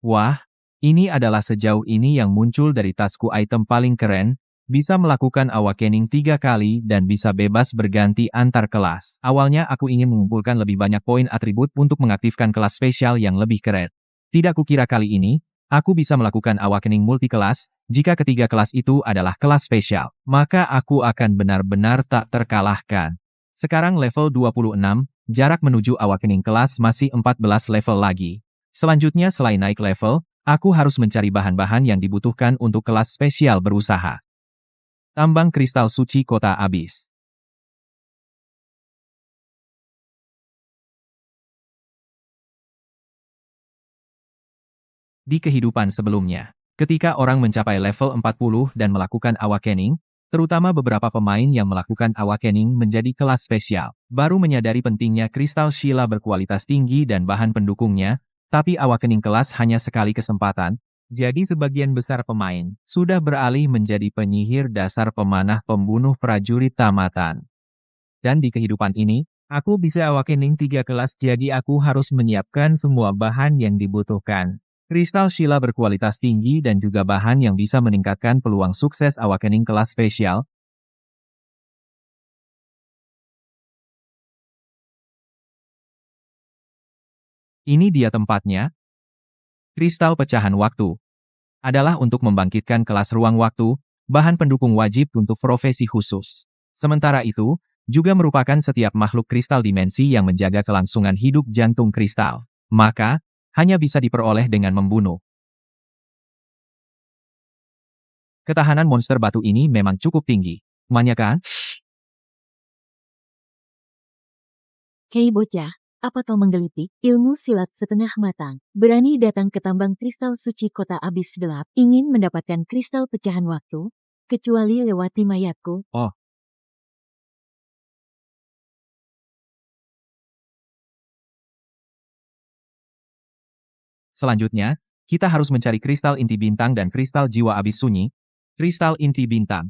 Wah, ini adalah sejauh ini yang muncul dari tasku item paling keren, bisa melakukan awakening 3 kali dan bisa bebas berganti antar kelas. Awalnya aku ingin mengumpulkan lebih banyak poin atribut untuk mengaktifkan kelas spesial yang lebih keren. Tidak kukira kali ini, aku bisa melakukan awakening multi-kelas. Jika ketiga kelas itu adalah kelas spesial, maka aku akan benar-benar tak terkalahkan. Sekarang level 26, jarak menuju awakening kelas masih 14 level lagi. Selanjutnya selain naik level, aku harus mencari bahan-bahan yang dibutuhkan untuk kelas spesial berusaha. Tambang kristal suci kota abis. Di kehidupan sebelumnya, ketika orang mencapai level 40 dan melakukan awakening, terutama beberapa pemain yang melakukan awakening menjadi kelas spesial, baru menyadari pentingnya kristal Sheila berkualitas tinggi dan bahan pendukungnya, tapi awakening kelas hanya sekali kesempatan, jadi sebagian besar pemain sudah beralih menjadi penyihir dasar pemanah pembunuh prajurit tamatan. Dan di kehidupan ini, aku bisa awakening 3 kelas, jadi aku harus menyiapkan semua bahan yang dibutuhkan. Kristal Sheila berkualitas tinggi dan juga bahan yang bisa meningkatkan peluang sukses awakening kelas spesial. Ini dia tempatnya. Kristal pecahan waktu adalah untuk membangkitkan kelas ruang waktu, bahan pendukung wajib untuk profesi khusus. Sementara itu, juga merupakan setiap makhluk kristal dimensi yang menjaga kelangsungan hidup jantung kristal. Maka, hanya bisa diperoleh dengan membunuh. Ketahanan monster batu ini memang cukup tinggi. Manya kan? Hei bocah, apa kau menggeliti ilmu silat setengah matang? Berani datang ke tambang kristal suci kota abis gelap, ingin mendapatkan kristal pecahan waktu, kecuali lewati mayatku. Oh. Selanjutnya, kita harus mencari kristal inti bintang dan kristal jiwa abis sunyi. Kristal inti bintang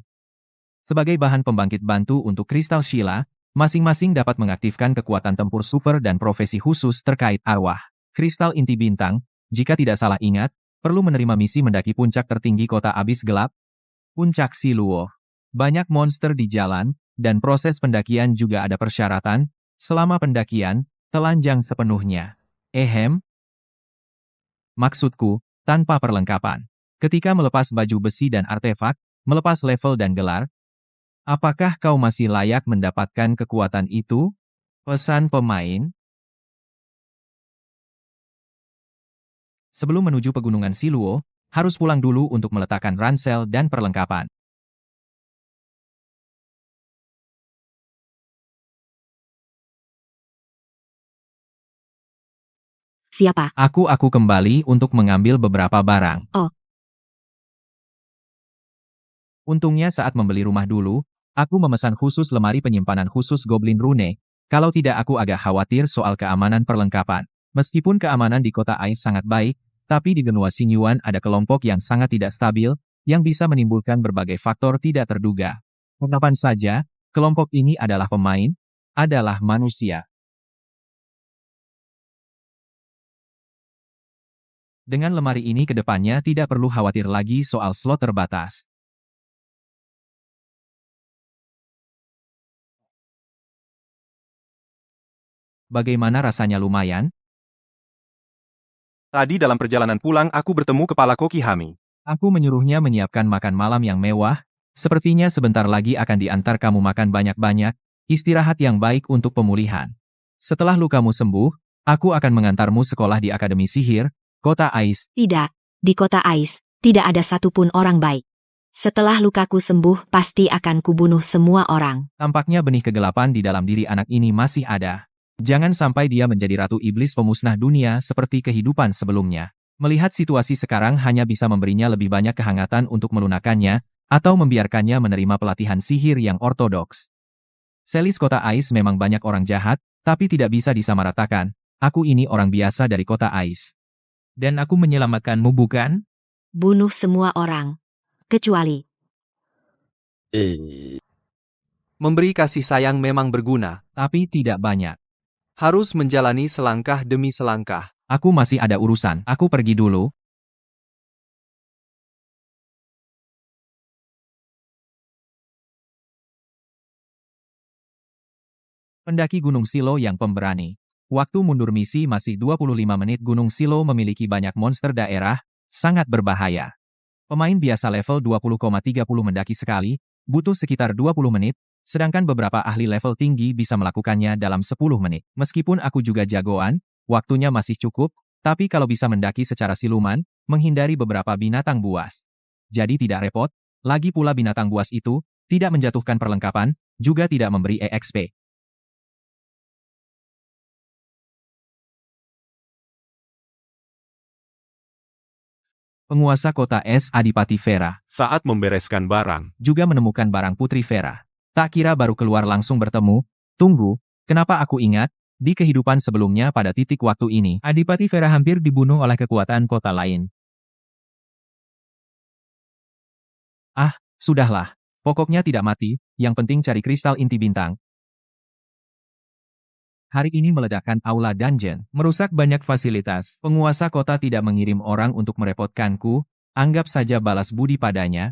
sebagai bahan pembangkit bantu untuk kristal Sheila, masing-masing dapat mengaktifkan kekuatan tempur super dan profesi khusus terkait arwah. Kristal inti bintang, jika tidak salah ingat, perlu menerima misi mendaki puncak tertinggi kota abis gelap, Puncak Siluo. Banyak monster di jalan, dan proses pendakian juga ada persyaratan. Selama pendakian, telanjang sepenuhnya. Maksudku, tanpa perlengkapan. Ketika melepas baju besi dan artefak, melepas level dan gelar, apakah kau masih layak mendapatkan kekuatan itu? Pesan pemain. Sebelum menuju pegunungan Siluo, harus pulang dulu untuk meletakkan ransel dan perlengkapan. Siapa? Aku kembali untuk mengambil beberapa barang. Oh. Untungnya saat membeli rumah dulu, aku memesan khusus lemari penyimpanan khusus Goblin Rune. Kalau tidak aku agak khawatir soal keamanan perlengkapan. Meskipun keamanan di kota Ice sangat baik, tapi di benua Xingyuan ada kelompok yang sangat tidak stabil, yang bisa menimbulkan berbagai faktor tidak terduga. Kapan saja, kelompok ini adalah pemain, adalah manusia. Dengan lemari ini ke depannya tidak perlu khawatir lagi soal slot terbatas. Bagaimana rasanya lumayan? Tadi dalam perjalanan pulang aku bertemu kepala Koki Hami. Aku menyuruhnya menyiapkan makan malam yang mewah, sepertinya sebentar lagi akan diantar kamu makan banyak-banyak, istirahat yang baik untuk pemulihan. Setelah lukamu sembuh, aku akan mengantarmu sekolah di Akademi Sihir, Kota Ice. Tidak, di kota Ice, tidak ada satupun orang baik. Setelah lukaku sembuh, pasti akan kubunuh semua orang. Tampaknya benih kegelapan di dalam diri anak ini masih ada. Jangan sampai dia menjadi ratu iblis pemusnah dunia seperti kehidupan sebelumnya. Melihat situasi sekarang hanya bisa memberinya lebih banyak kehangatan untuk melunakkannya, atau membiarkannya menerima pelatihan sihir yang ortodoks. Selis kota Ice memang banyak orang jahat, tapi tidak bisa disamaratakan. Aku ini orang biasa dari kota Ice. Dan aku menyelamatkanmu bukan? Bunuh semua orang. Kecuali. Memberi kasih sayang memang berguna, tapi tidak banyak. Harus menjalani selangkah demi selangkah. Aku masih ada urusan, aku pergi dulu. Pendaki Gunung Silo yang pemberani. Waktu mundur misi masih 25 menit. Gunung Silo memiliki banyak monster daerah, sangat berbahaya. Pemain biasa level 20,30 mendaki sekali, butuh sekitar 20 menit, sedangkan beberapa ahli level tinggi bisa melakukannya dalam 10 menit. Meskipun aku juga jagoan, waktunya masih cukup, tapi kalau bisa mendaki secara siluman, menghindari beberapa binatang buas. Jadi tidak repot, lagi pula binatang buas itu, tidak menjatuhkan perlengkapan, juga tidak memberi EXP. Penguasa kota Es Adipati Vera. Saat membereskan barang. Juga menemukan barang Putri Vera. Tak kira baru keluar langsung bertemu. Tunggu, kenapa aku ingat? Di kehidupan sebelumnya pada titik waktu ini, Adipati Vera hampir dibunuh oleh kekuatan kota lain. Ah, sudahlah. Pokoknya tidak mati, yang penting cari kristal inti bintang. Hari ini meledakkan aula dungeon, merusak banyak fasilitas. Penguasa kota tidak mengirim orang untuk merepotkanku, anggap saja balas budi padanya.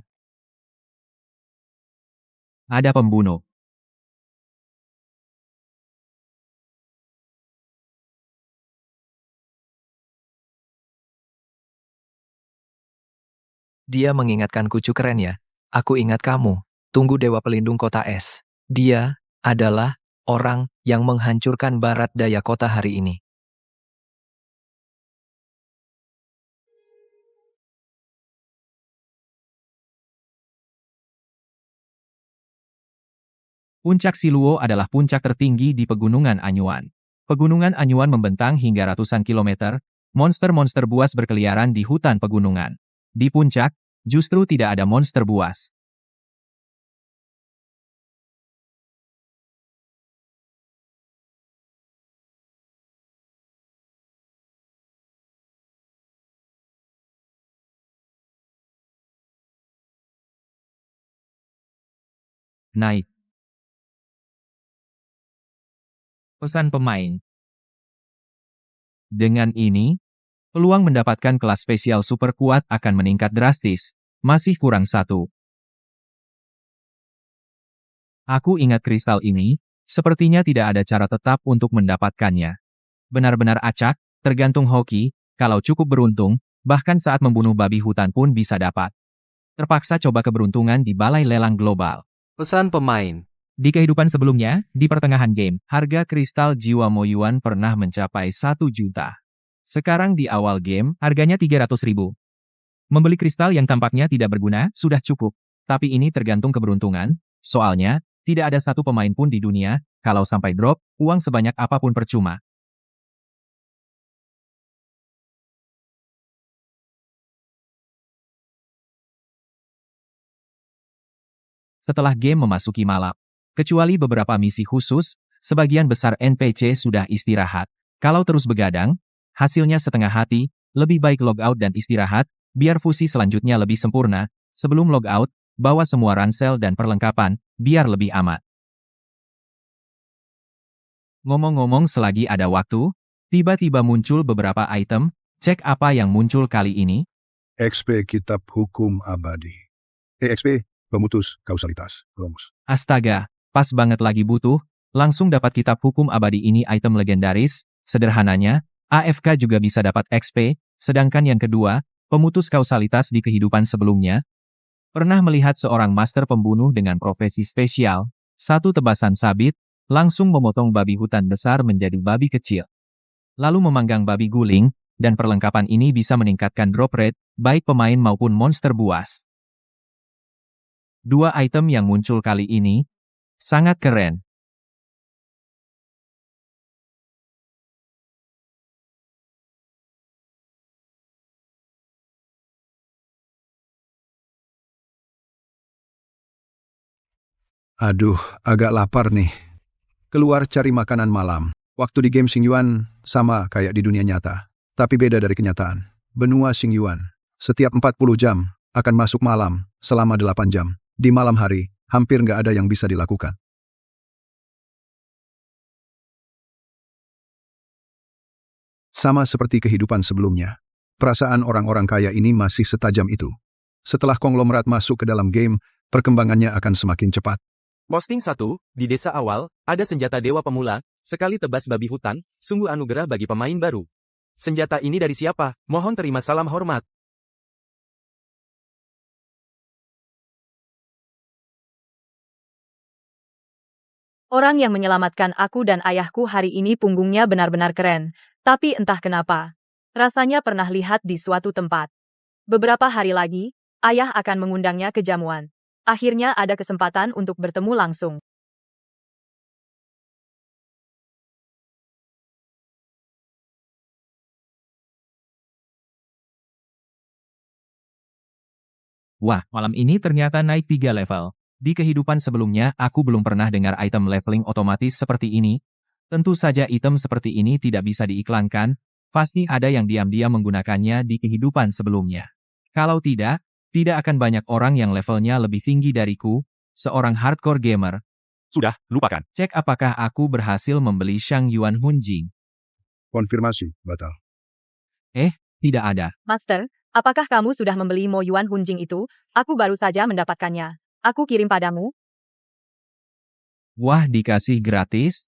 Ada pembunuh. Dia mengingatkanku keren ya. Aku ingat kamu. Tunggu Dewa Pelindung Kota Es. Dia adalah orang yang menghancurkan barat daya kota hari ini. Puncak Siluo adalah puncak tertinggi di Pegunungan Anyuan. Pegunungan Anyuan membentang hingga ratusan kilometer, monster-monster buas berkeliaran di hutan pegunungan. Di puncak, justru tidak ada monster buas. Naik. Pesan pemain. Dengan ini, peluang mendapatkan kelas spesial super kuat akan meningkat drastis. Masih kurang satu. Aku ingat kristal ini, sepertinya tidak ada cara tetap untuk mendapatkannya. Benar-benar acak, tergantung hoki, kalau cukup beruntung, bahkan saat membunuh babi hutan pun bisa dapat. Terpaksa coba keberuntungan di balai lelang global. Pesan pemain. Di kehidupan sebelumnya, di pertengahan game, harga kristal jiwa Moyuan pernah mencapai 1 juta. Sekarang di awal game, harganya 300.000. Membeli kristal yang tampaknya tidak berguna, sudah cukup. Tapi ini tergantung keberuntungan, soalnya, tidak ada satu pemain pun di dunia, kalau sampai drop, uang sebanyak apapun percuma. setelah game memasuki malam. Kecuali beberapa misi khusus, sebagian besar NPC sudah istirahat. Kalau terus begadang, hasilnya setengah hati, lebih baik logout dan istirahat, biar fusi selanjutnya lebih sempurna. Sebelum logout, bawa semua ransel dan perlengkapan, biar lebih aman. Ngomong-ngomong selagi ada waktu, tiba-tiba muncul beberapa item, cek apa yang muncul kali ini. XP Kitab Hukum Abadi. XP, pemutus kausalitas. Romus. Astaga, pas banget lagi butuh, langsung dapat kitab hukum abadi ini item legendaris, sederhananya, AFK juga bisa dapat XP, sedangkan yang kedua, pemutus kausalitas di kehidupan sebelumnya. Pernah melihat seorang master pembunuh dengan profesi spesial, satu tebasan sabit, langsung memotong babi hutan besar menjadi babi kecil. Lalu memanggang babi guling, dan perlengkapan ini bisa meningkatkan drop rate, baik pemain maupun monster buas. Dua item yang muncul kali ini, sangat keren. Aduh, agak lapar nih. Keluar cari makanan malam. Waktu di game Xingyuan sama kayak di dunia nyata. Tapi beda dari kenyataan. Benua Xingyuan. Setiap 40 jam, akan masuk malam, selama 8 jam. Di malam hari, hampir nggak ada yang bisa dilakukan. Sama seperti kehidupan sebelumnya. Perasaan orang-orang kaya ini masih setajam itu. Setelah konglomerat masuk ke dalam game, perkembangannya akan semakin cepat. Posting 1, di desa awal, ada senjata dewa pemula, sekali tebas babi hutan, sungguh anugerah bagi pemain baru. Senjata ini dari siapa? Mohon terima salam hormat. Orang yang menyelamatkan aku dan ayahku hari ini punggungnya benar-benar keren. Tapi entah kenapa. Rasanya pernah lihat di suatu tempat. Beberapa hari lagi, ayah akan mengundangnya ke jamuan. Akhirnya ada kesempatan untuk bertemu langsung. Wah, malam ini ternyata naik 3 level. Di kehidupan sebelumnya, aku belum pernah dengar item leveling otomatis seperti ini. Tentu saja item seperti ini tidak bisa diiklankan, pasti ada yang diam-diam menggunakannya di kehidupan sebelumnya. Kalau tidak akan banyak orang yang levelnya lebih tinggi dariku, seorang hardcore gamer. Sudah, lupakan. Cek apakah aku berhasil membeli Shang Yuan Hunjing. Konfirmasi, batal. Tidak ada. Master, apakah kamu sudah membeli Mo Yuan Hunjing itu? Aku baru saja mendapatkannya. Aku kirim padamu. Wah, dikasih gratis?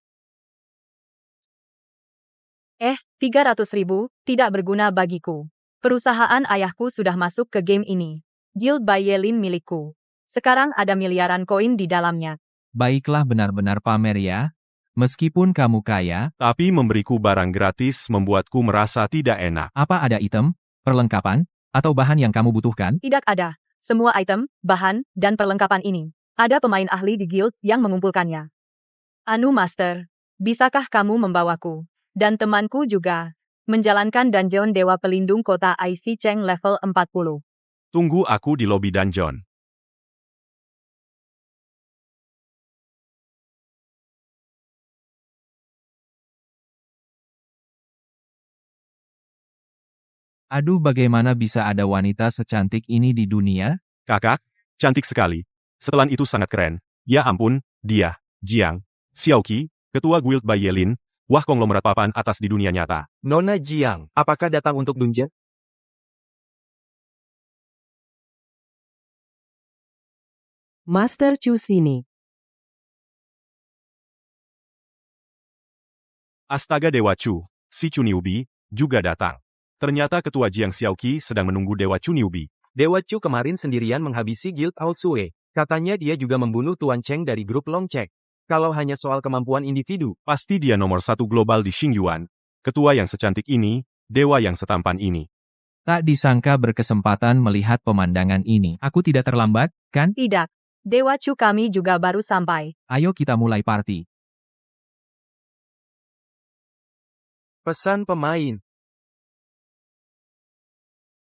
300.000, tidak berguna bagiku. Perusahaan ayahku sudah masuk ke game ini. Guild by Yelin milikku. Sekarang ada miliaran koin di dalamnya. Baiklah benar-benar pamer ya. Meskipun kamu kaya, Tapi memberiku barang gratis membuatku merasa tidak enak. apa ada item, perlengkapan, atau bahan yang kamu butuhkan? Tidak ada. Semua item, bahan, dan perlengkapan ini. Ada pemain ahli di guild yang mengumpulkannya. Anu Master, bisakah kamu membawaku, dan temanku juga, menjalankan dungeon Dewa Pelindung Kota IC Cheng level 40? Tunggu aku di lobi dungeon. Aduh, bagaimana bisa ada wanita secantik ini di dunia? Kakak, cantik sekali. Setelan itu sangat keren. Ya ampun, dia, Jiang, Xiaoqi, ketua guild by Yelin, wah konglomerat papan atas di dunia nyata. Nona Jiang, apakah datang untuk dungeon? Master Chu sini. Astaga Dewa Chu, si Chu Newbie, juga datang. Ternyata ketua Jiang Xiaoqi sedang menunggu Dewa Chu Newbie. Dewa Chu kemarin sendirian menghabisi guild Aosue. Katanya dia juga membunuh Tuan Cheng dari grup Long Check. Kalau hanya soal kemampuan individu, Pasti dia nomor 1 global di Xingyuan. Ketua yang secantik ini, dewa yang setampan ini. Tak disangka berkesempatan melihat pemandangan ini. Aku tidak terlambat, kan? Tidak. Dewa Chu kami juga baru sampai. Ayo kita mulai party. pesan pemain.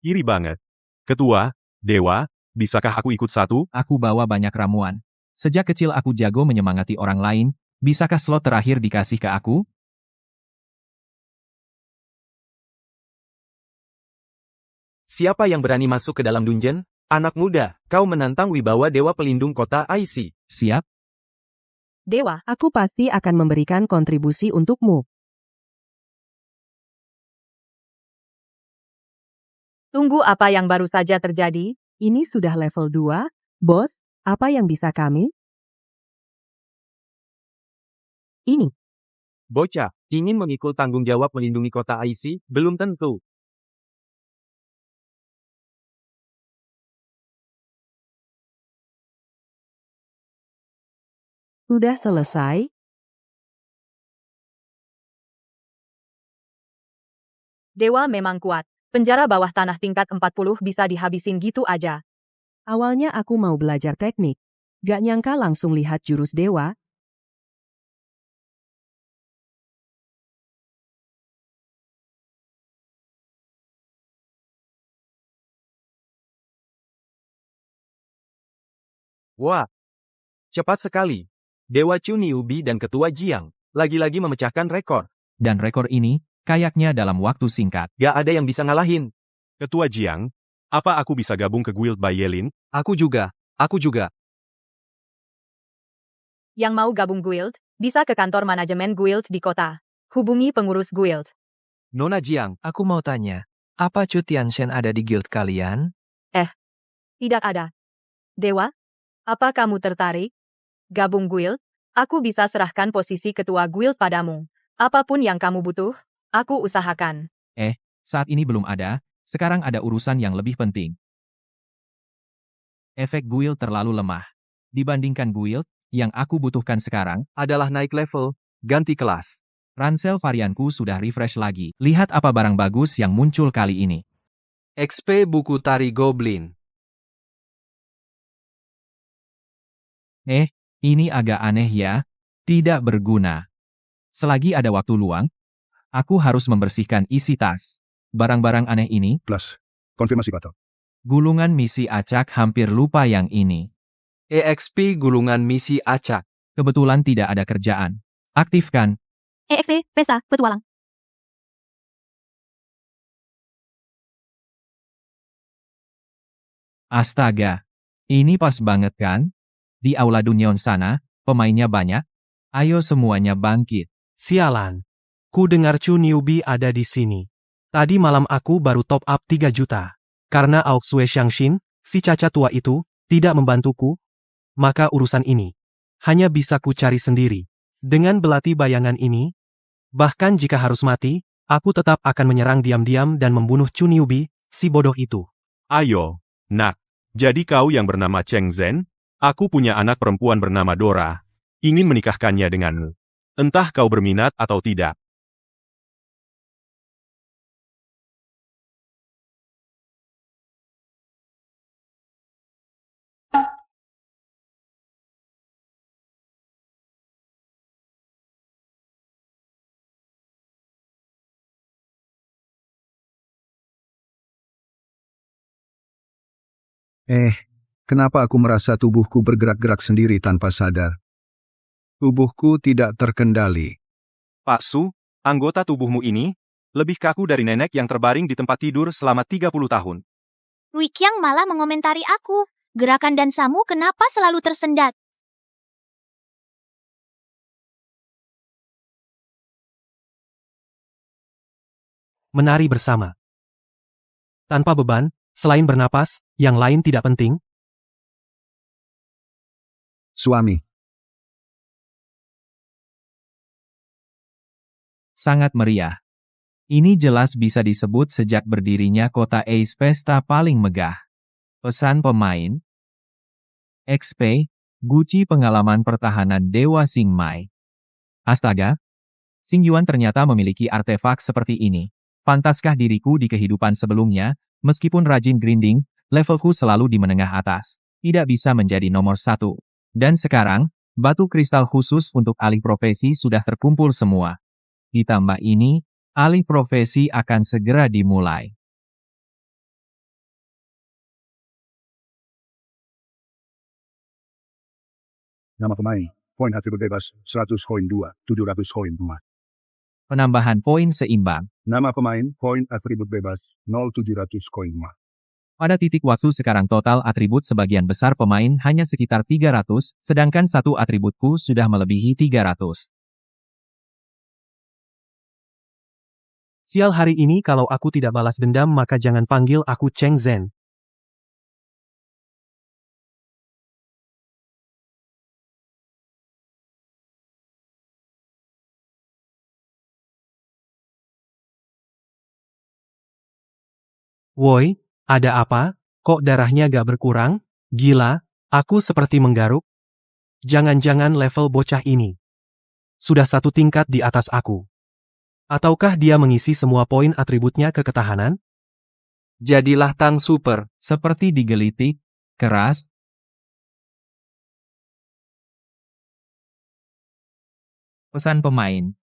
Iri banget. Ketua, dewa, bisakah aku ikut satu? Aku bawa banyak ramuan. Sejak kecil aku jago menyemangati orang lain, bisakah slot terakhir dikasih ke aku? Siapa yang berani masuk ke dalam dungeon? Anak muda, kau menantang wibawa dewa pelindung kota IC. Siap? Dewa, aku pasti akan memberikan kontribusi untukmu. Tunggu, apa yang baru saja terjadi? Ini sudah level 2, bos, apa yang bisa kami? Ini. Bocah, ingin memikul tanggung jawab melindungi kota IC? Belum tentu. Sudah selesai? Dewa memang kuat. Penjara bawah tanah tingkat 40 bisa dihabisin gitu aja. Awalnya aku mau belajar teknik. Gak nyangka langsung lihat jurus dewa. Wah, cepat sekali. Dewa Chu Niubi dan Ketua Jiang, lagi-lagi memecahkan rekor. Dan rekor ini, kayaknya dalam waktu singkat. Gak ada yang bisa ngalahin. Ketua Jiang, apa aku bisa gabung ke guild Bai Yelin? Aku juga. Yang mau gabung guild, bisa ke kantor manajemen guild di kota. Hubungi pengurus guild. Nona Jiang, Aku mau tanya, apa Chu Tianshen ada di guild kalian? Tidak ada. Dewa, apa kamu tertarik? Gabung guild, aku bisa serahkan posisi ketua guild padamu. Apapun yang kamu butuh, aku usahakan. Saat ini belum ada, sekarang ada urusan yang lebih penting. Efek guild terlalu lemah. Dibandingkan guild, yang aku butuhkan sekarang, adalah naik level, ganti kelas. ransel varianku sudah refresh lagi. Lihat apa barang bagus yang muncul kali ini. XP buku tari goblin. Ini agak aneh ya. Tidak berguna. Selagi ada waktu luang, aku harus membersihkan isi tas. Barang-barang aneh ini, Plus. Konfirmasi batal. gulungan misi acak hampir lupa yang ini. EXP gulungan misi acak. Kebetulan tidak ada kerjaan. Aktifkan. EXP, pesta, petualang. Astaga. Ini pas banget kan? Di aula Dunyon sana, pemainnya banyak. Ayo semuanya bangkit. Sialan. Ku dengar Chu Niubi ada di sini. Tadi malam aku baru top up 3 juta. Karena Aoxue Xiangshin, si caca tua itu, tidak membantuku, maka urusan ini hanya bisa ku cari sendiri. Dengan belati bayangan ini, bahkan jika harus mati, aku tetap akan menyerang diam-diam dan membunuh Chu Niubi, si bodoh itu. Ayo, nak. Jadi kau yang bernama Cheng Zhen? Aku punya anak perempuan bernama Dora. Ingin menikahkannya denganmu. Entah kau berminat atau tidak. Kenapa aku merasa tubuhku bergerak-gerak sendiri tanpa sadar? Tubuhku tidak terkendali. Pak Su, anggota tubuhmu ini lebih kaku dari nenek yang terbaring di tempat tidur selama 30 tahun. Rui Qiang malah mengomentari aku. Gerakan dansamu kenapa selalu tersendat? Menari bersama. Tanpa beban, selain bernapas, yang lain tidak penting. Suami. Sangat meriah. Ini jelas bisa disebut sejak berdirinya kota Ace pesta paling megah. Pesan pemain. XP, Guci pengalaman pertahanan Dewa Xingmai. Astaga. Xingyuan ternyata memiliki artefak seperti ini. Pantaskah diriku di kehidupan sebelumnya, meskipun rajin grinding, levelku selalu di menengah atas. Tidak bisa menjadi nomor 1. Dan sekarang, batu kristal khusus untuk alih profesi sudah terkumpul semua. Ditambah ini, alih profesi akan segera dimulai. Nama pemain, poin atribut bebas, 100 koin 2, 700 koin emas. Penambahan poin seimbang. Nama pemain, poin atribut bebas, 0,700 koin emas. Pada titik waktu sekarang total atribut sebagian besar pemain hanya sekitar 300, sedangkan satu atributku sudah melebihi 300. Sial hari ini kalau aku tidak balas dendam maka jangan panggil aku Cheng Zhen. Woi, ada apa? Kok darahnya gak berkurang? Gila, aku seperti menggaruk. Jangan-jangan level bocah ini sudah satu tingkat di atas aku. Ataukah dia mengisi semua poin atributnya ke ketahanan? Jadilah Tang Super. Seperti digelitik, keras. Pesan pemain.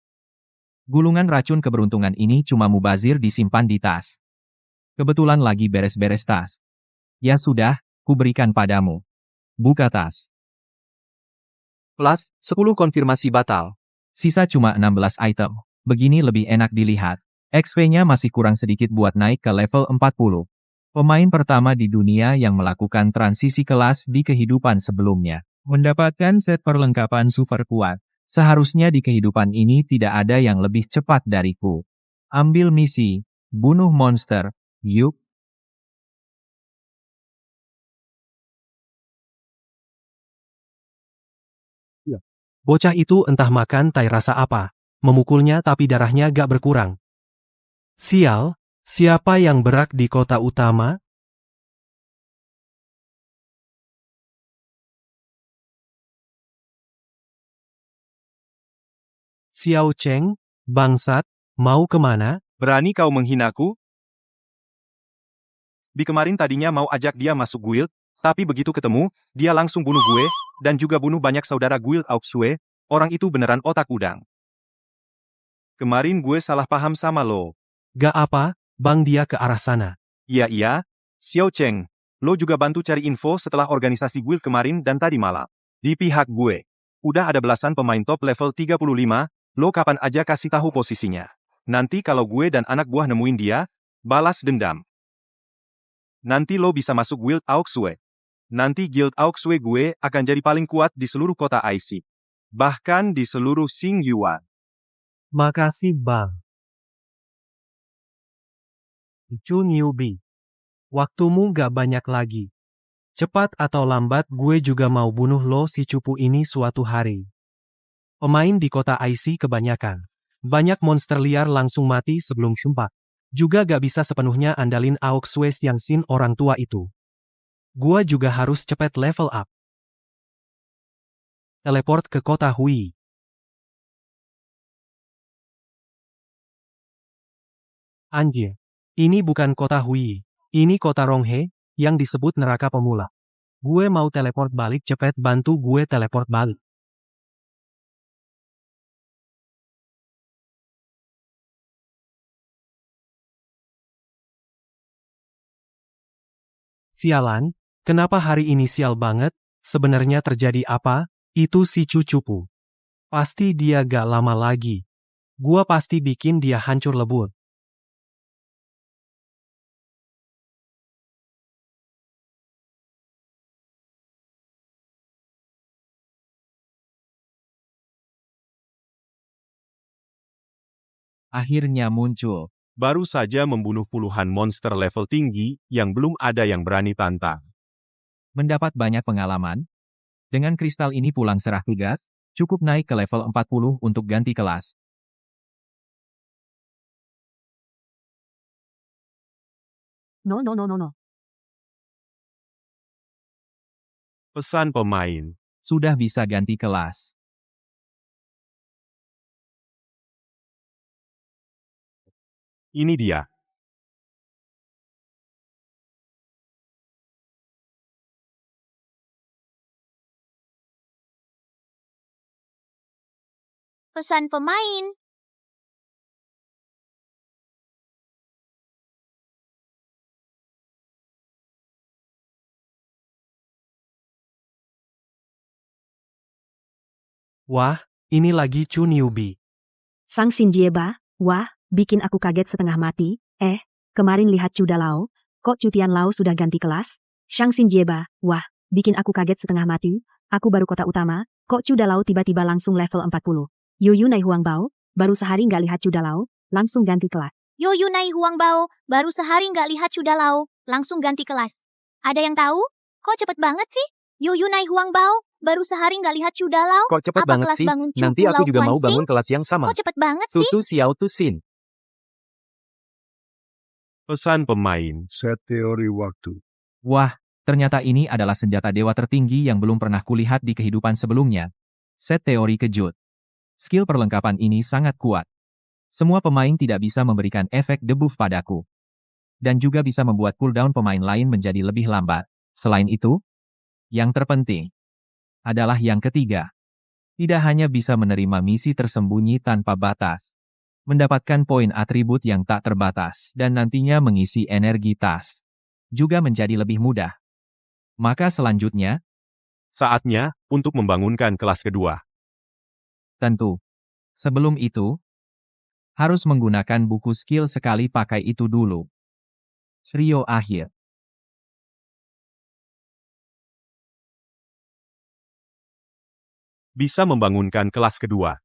Gulungan racun keberuntungan ini cuma mubazir disimpan di tas. Kebetulan lagi beres-beres tas. Ya sudah, kuberikan padamu. Buka tas. Plus, 10 konfirmasi batal. Sisa cuma 16 item. Begini lebih enak dilihat. XP-nya masih kurang sedikit buat naik ke level 40. Pemain pertama di dunia yang melakukan transisi kelas di kehidupan sebelumnya. Mendapatkan set perlengkapan super kuat. Seharusnya di kehidupan ini tidak ada yang lebih cepat dariku. Ambil misi. Bunuh monster. Yuk. Bocah itu entah makan tai rasa apa. Memukulnya tapi darahnya gak berkurang. Sial, siapa yang berak di kota utama? Xiao Cheng, bangsat, mau kemana? Berani kau menghinaku? Di kemarin tadinya mau ajak dia masuk guild, tapi begitu ketemu, dia langsung bunuh gue, dan juga bunuh banyak saudara guild Auxue, orang itu beneran otak udang. Kemarin gue salah paham sama lo. Gak apa, bang dia ke arah sana. Iya, Xiao Cheng, lo juga bantu cari info setelah organisasi guild kemarin dan tadi malam. Di pihak gue, udah ada belasan pemain top level 35, lo kapan aja kasih tahu posisinya. Nanti kalau gue dan anak buah nemuin dia, balas dendam. Nanti lo bisa masuk guild Auxue. Nanti guild Auxue gue akan jadi paling kuat di seluruh kota IC. Bahkan di seluruh Xingyuan. Makasih bang. Chu newbie. Waktumu gak banyak lagi. Cepat atau lambat gue juga mau bunuh lo si cupu ini suatu hari. Pemain di kota IC kebanyakan. Banyak monster liar langsung mati sebelum sumpah. Juga gak bisa sepenuhnya andalin Auxue yang sin orang tua itu. Gua juga harus cepet level up. Teleport ke kota Hui. Anjir. Ini bukan kota Hui. Ini kota Ronghe, yang disebut neraka pemula. Gue mau teleport balik cepet bantu gue teleport balik. Sialan, kenapa hari ini sial banget? Sebenarnya terjadi apa? Itu si cucupu. Pasti dia gak lama lagi. Gua pasti bikin dia hancur lebur. Akhirnya muncul. Baru saja membunuh puluhan monster level tinggi, yang belum ada yang berani tantang. Mendapat banyak pengalaman. Dengan kristal ini pulang serah tugas, cukup naik ke level 40 untuk ganti kelas. No. Pesan pemain. Sudah bisa ganti kelas. Ini dia. Pesan pemain. Wah, ini lagi Chu newbie. Sang Xinjieba, wah, bikin aku kaget setengah mati. Kemarin lihat Chu Dalao, kok Chu Tianlao sudah ganti kelas? Shang Xinjieba, wah, bikin aku kaget setengah mati. Aku baru kota utama, kok Chu Dalao tiba-tiba langsung level 40. Yuyu Nai Huangbao, baru sehari nggak lihat Chu Dalao, langsung ganti kelas. Yuyu Nai Huangbao, baru sehari nggak lihat Chu Dalao, langsung ganti kelas. Ada yang tahu? Kok cepet banget sih? Yuyu Nai Huangbao, baru sehari nggak lihat Chu Dalao. Kok cepet Apa banget kelas sih? bangun Chu Nanti aku Pulau juga mau Kuan Xing? bangun kelas yang sama. Kok cepet banget sih? Tutu Xiao Tu Xin. Pesan pemain. Set teori waktu. Wah, ternyata ini adalah senjata dewa tertinggi yang belum pernah kulihat di kehidupan sebelumnya. Set teori kejut. Skill perlengkapan ini sangat kuat. Semua pemain tidak bisa memberikan efek debuff padaku. Dan juga bisa membuat cooldown pemain lain menjadi lebih lambat. Selain itu, yang terpenting adalah yang ketiga. Tidak hanya bisa menerima misi tersembunyi tanpa batas, mendapatkan poin atribut yang tak terbatas, dan nantinya mengisi energi tas. Juga menjadi lebih mudah. Maka selanjutnya, Saatnya untuk membangunkan kelas kedua. tentu. Sebelum itu, harus menggunakan buku skill sekali pakai itu dulu. Trio akhir. Bisa membangunkan kelas kedua.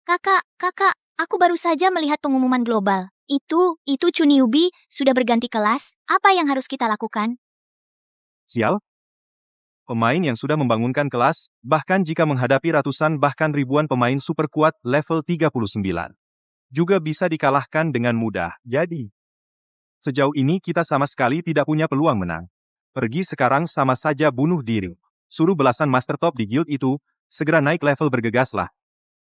Kakak, aku baru saja melihat pengumuman global. Itu Chu newbie sudah berganti kelas. Apa yang harus kita lakukan? Sial? Pemain yang sudah membangunkan kelas, bahkan jika menghadapi ratusan bahkan ribuan pemain super kuat level 39. Juga bisa dikalahkan dengan mudah. Jadi, sejauh ini kita sama sekali tidak punya peluang menang. Pergi sekarang sama saja bunuh diri. Suruh belasan master top di guild itu, segera naik level bergegaslah.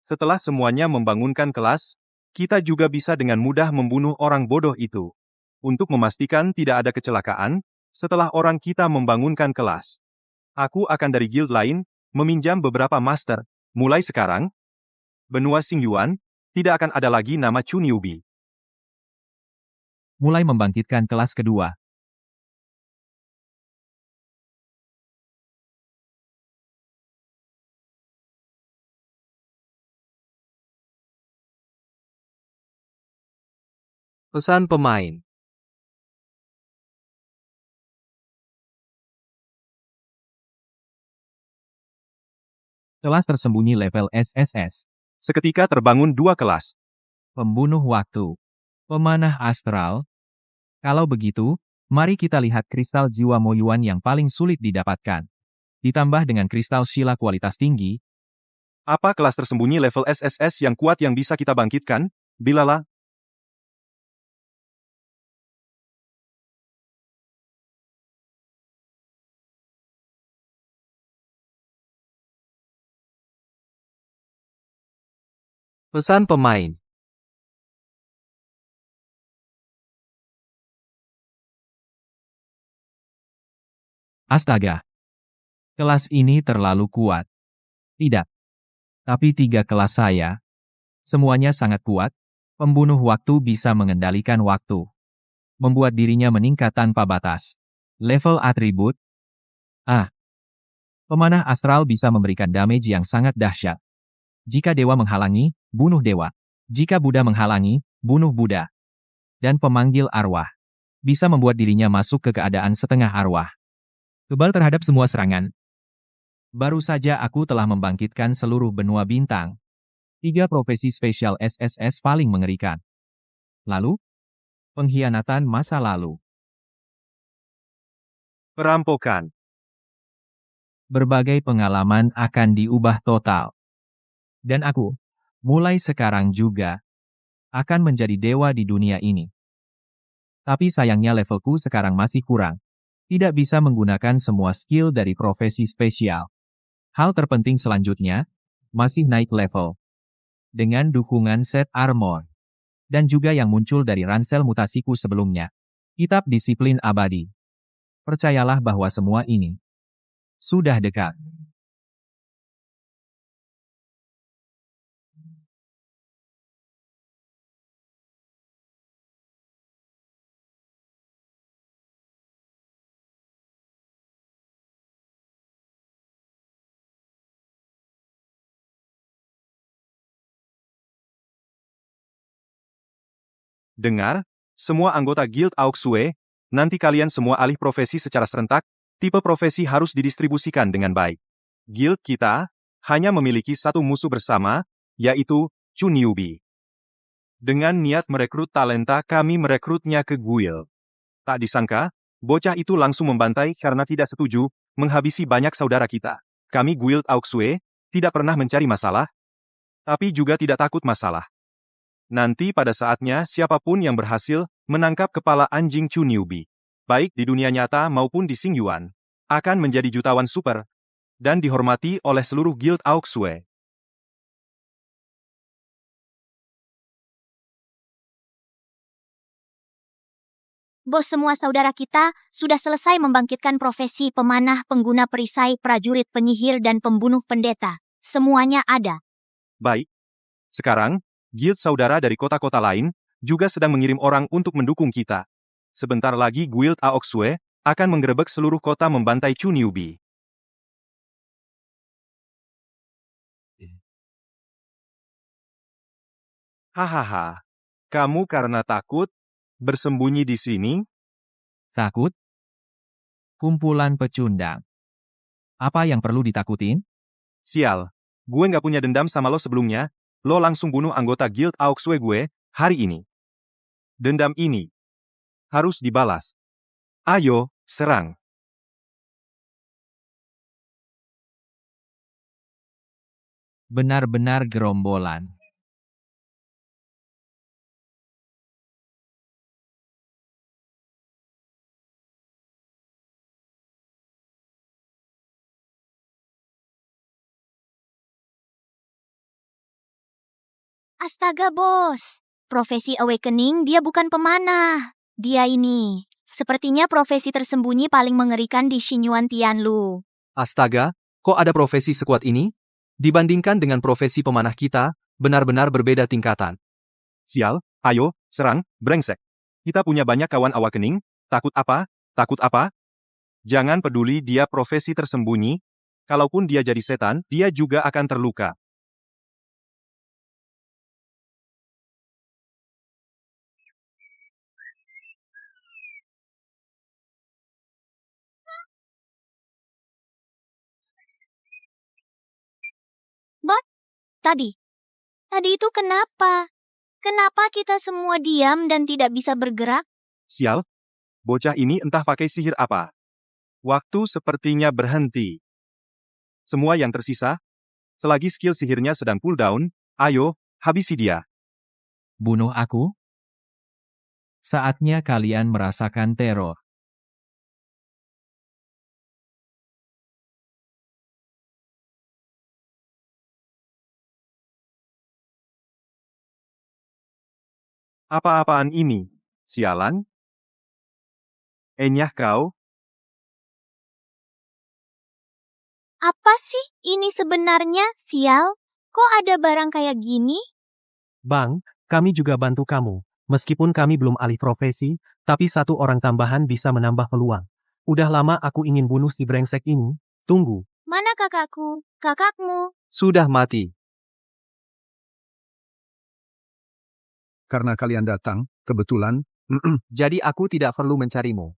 Setelah semuanya membangunkan kelas, kita juga bisa dengan mudah membunuh orang bodoh itu. Untuk memastikan tidak ada kecelakaan, setelah orang kita membangunkan kelas. Aku akan dari guild lain, meminjam beberapa master. Mulai sekarang, benua Xingyuan, tidak akan ada lagi nama Chu newbie. Mulai membangkitkan kelas kedua. Pesan pemain. Kelas tersembunyi level SSS. Seketika terbangun 2 kelas. Pembunuh waktu. Pemanah astral. Kalau begitu, mari kita lihat kristal jiwa Moyuan yang paling sulit didapatkan. Ditambah dengan kristal Shila kualitas tinggi. Apa kelas tersembunyi level SSS yang kuat yang bisa kita bangkitkan? Bilala. Pesan pemain. Astaga. Kelas ini terlalu kuat. Tidak. Tapi 3 kelas saya. Semuanya sangat kuat. Pembunuh waktu bisa mengendalikan waktu. Membuat dirinya meningkat tanpa batas. Level atribut. Pemanah astral bisa memberikan damage yang sangat dahsyat. Jika dewa menghalangi, bunuh dewa. Jika Buddha menghalangi, bunuh Buddha. Dan pemanggil arwah. Bisa membuat dirinya masuk ke keadaan setengah arwah. Kebal terhadap semua serangan. Baru saja aku telah membangkitkan seluruh benua bintang. 3 profesi spesial SSS paling mengerikan. Lalu, pengkhianatan masa lalu. Perampokan. Berbagai pengalaman akan diubah total. Dan aku, mulai sekarang juga, akan menjadi dewa di dunia ini. Tapi sayangnya levelku sekarang masih kurang. Tidak bisa menggunakan semua skill dari profesi spesial. Hal terpenting selanjutnya, masih naik level. Dengan dukungan set armor. Dan juga yang muncul dari ransel mutasiku sebelumnya. Kitab disiplin abadi. Percayalah bahwa semua ini sudah dekat. Dengar, semua anggota Guild Auxue, nanti kalian semua alih profesi secara serentak, tipe profesi harus didistribusikan dengan baik. Guild kita hanya memiliki satu musuh bersama, yaitu Chu Newbie. Dengan niat merekrut talenta, kami merekrutnya ke guild. Tak disangka, bocah itu langsung membantai karena tidak setuju menghabisi banyak saudara kita. Kami Guild Auxue tidak pernah mencari masalah, tapi juga tidak takut masalah. Nanti pada saatnya siapapun yang berhasil menangkap kepala anjing Chu Newbie, baik di dunia nyata maupun di Xingyuan, akan menjadi jutawan super dan dihormati oleh seluruh Guild Auxue. Bos, semua saudara kita sudah selesai membangkitkan profesi pemanah, pengguna perisai, prajurit, penyihir, dan pembunuh pendeta. Semuanya ada. Baik. Sekarang, guild saudara dari kota-kota lain juga sedang mengirim orang untuk mendukung kita. Sebentar lagi Guild Auxue akan menggerebek seluruh kota membantai Chu Newbie. Hahaha. Kamu karena takut bersembunyi di sini? Takut? Kumpulan pecundang. Apa yang perlu ditakutin? Sial. Gue nggak punya dendam sama lo sebelumnya. Lo langsung bunuh anggota Guild Auxue gue hari ini. Dendam ini harus dibalas. Ayo, serang. Benar-benar gerombolan. Astaga, bos. Profesi Awakening dia bukan pemanah. Dia ini. Sepertinya profesi tersembunyi paling mengerikan di Xingyuan Tianlu. Astaga, kok ada profesi sekuat ini? Dibandingkan dengan profesi pemanah kita, benar-benar berbeda tingkatan. Sial, ayo, serang, brengsek. Kita punya banyak kawan Awakening, takut apa? Takut apa? Jangan peduli dia profesi tersembunyi, kalaupun dia jadi setan, dia juga akan terluka. But, tadi itu kenapa? Kenapa kita semua diam dan tidak bisa bergerak? Sial, bocah ini entah pakai sihir apa. Waktu sepertinya berhenti. Semua yang tersisa, selagi skill sihirnya sedang cooldown, ayo, habisi dia. Bunuh aku? Saatnya kalian merasakan teror. Apa-apaan ini? Sialan? Enyah kau? Apa sih ini sebenarnya, sial? Kok ada barang kayak gini? Bang, kami juga bantu kamu. Meskipun kami belum alih profesi, tapi satu orang tambahan bisa menambah peluang. Udah lama aku ingin bunuh si brengsek ini. Tunggu. Mana kakakku? Kakakmu? Sudah mati. Karena kalian datang, kebetulan, Jadi aku tidak perlu mencarimu.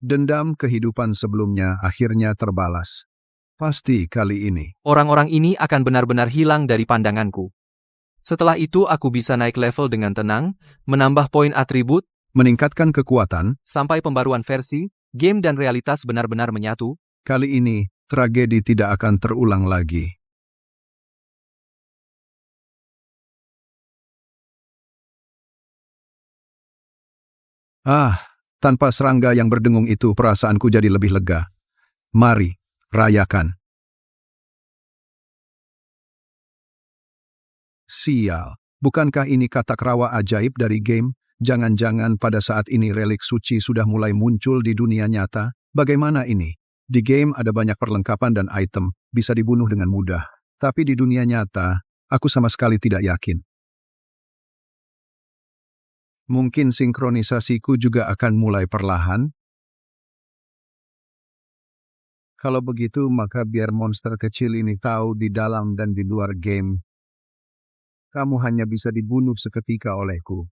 dendam kehidupan sebelumnya akhirnya terbalas. Pasti kali ini. Orang-orang ini akan benar-benar hilang dari pandanganku. Setelah itu aku bisa naik level dengan tenang, menambah poin atribut, meningkatkan kekuatan, sampai pembaruan versi, game dan realitas benar-benar menyatu. Kali ini, tragedi tidak akan terulang lagi. Tanpa serangga yang berdengung itu perasaanku jadi lebih lega. Mari, rayakan. Sial, bukankah ini katak rawa ajaib dari game? Jangan-jangan pada saat ini relik suci sudah mulai muncul di dunia nyata? Bagaimana ini? Di game ada banyak perlengkapan dan item, bisa dibunuh dengan mudah. Tapi di dunia nyata, aku sama sekali tidak yakin. Mungkin sinkronisasiku juga akan mulai perlahan. Kalau begitu, maka biar monster kecil ini tahu di dalam dan di luar game, kamu hanya bisa dibunuh seketika olehku.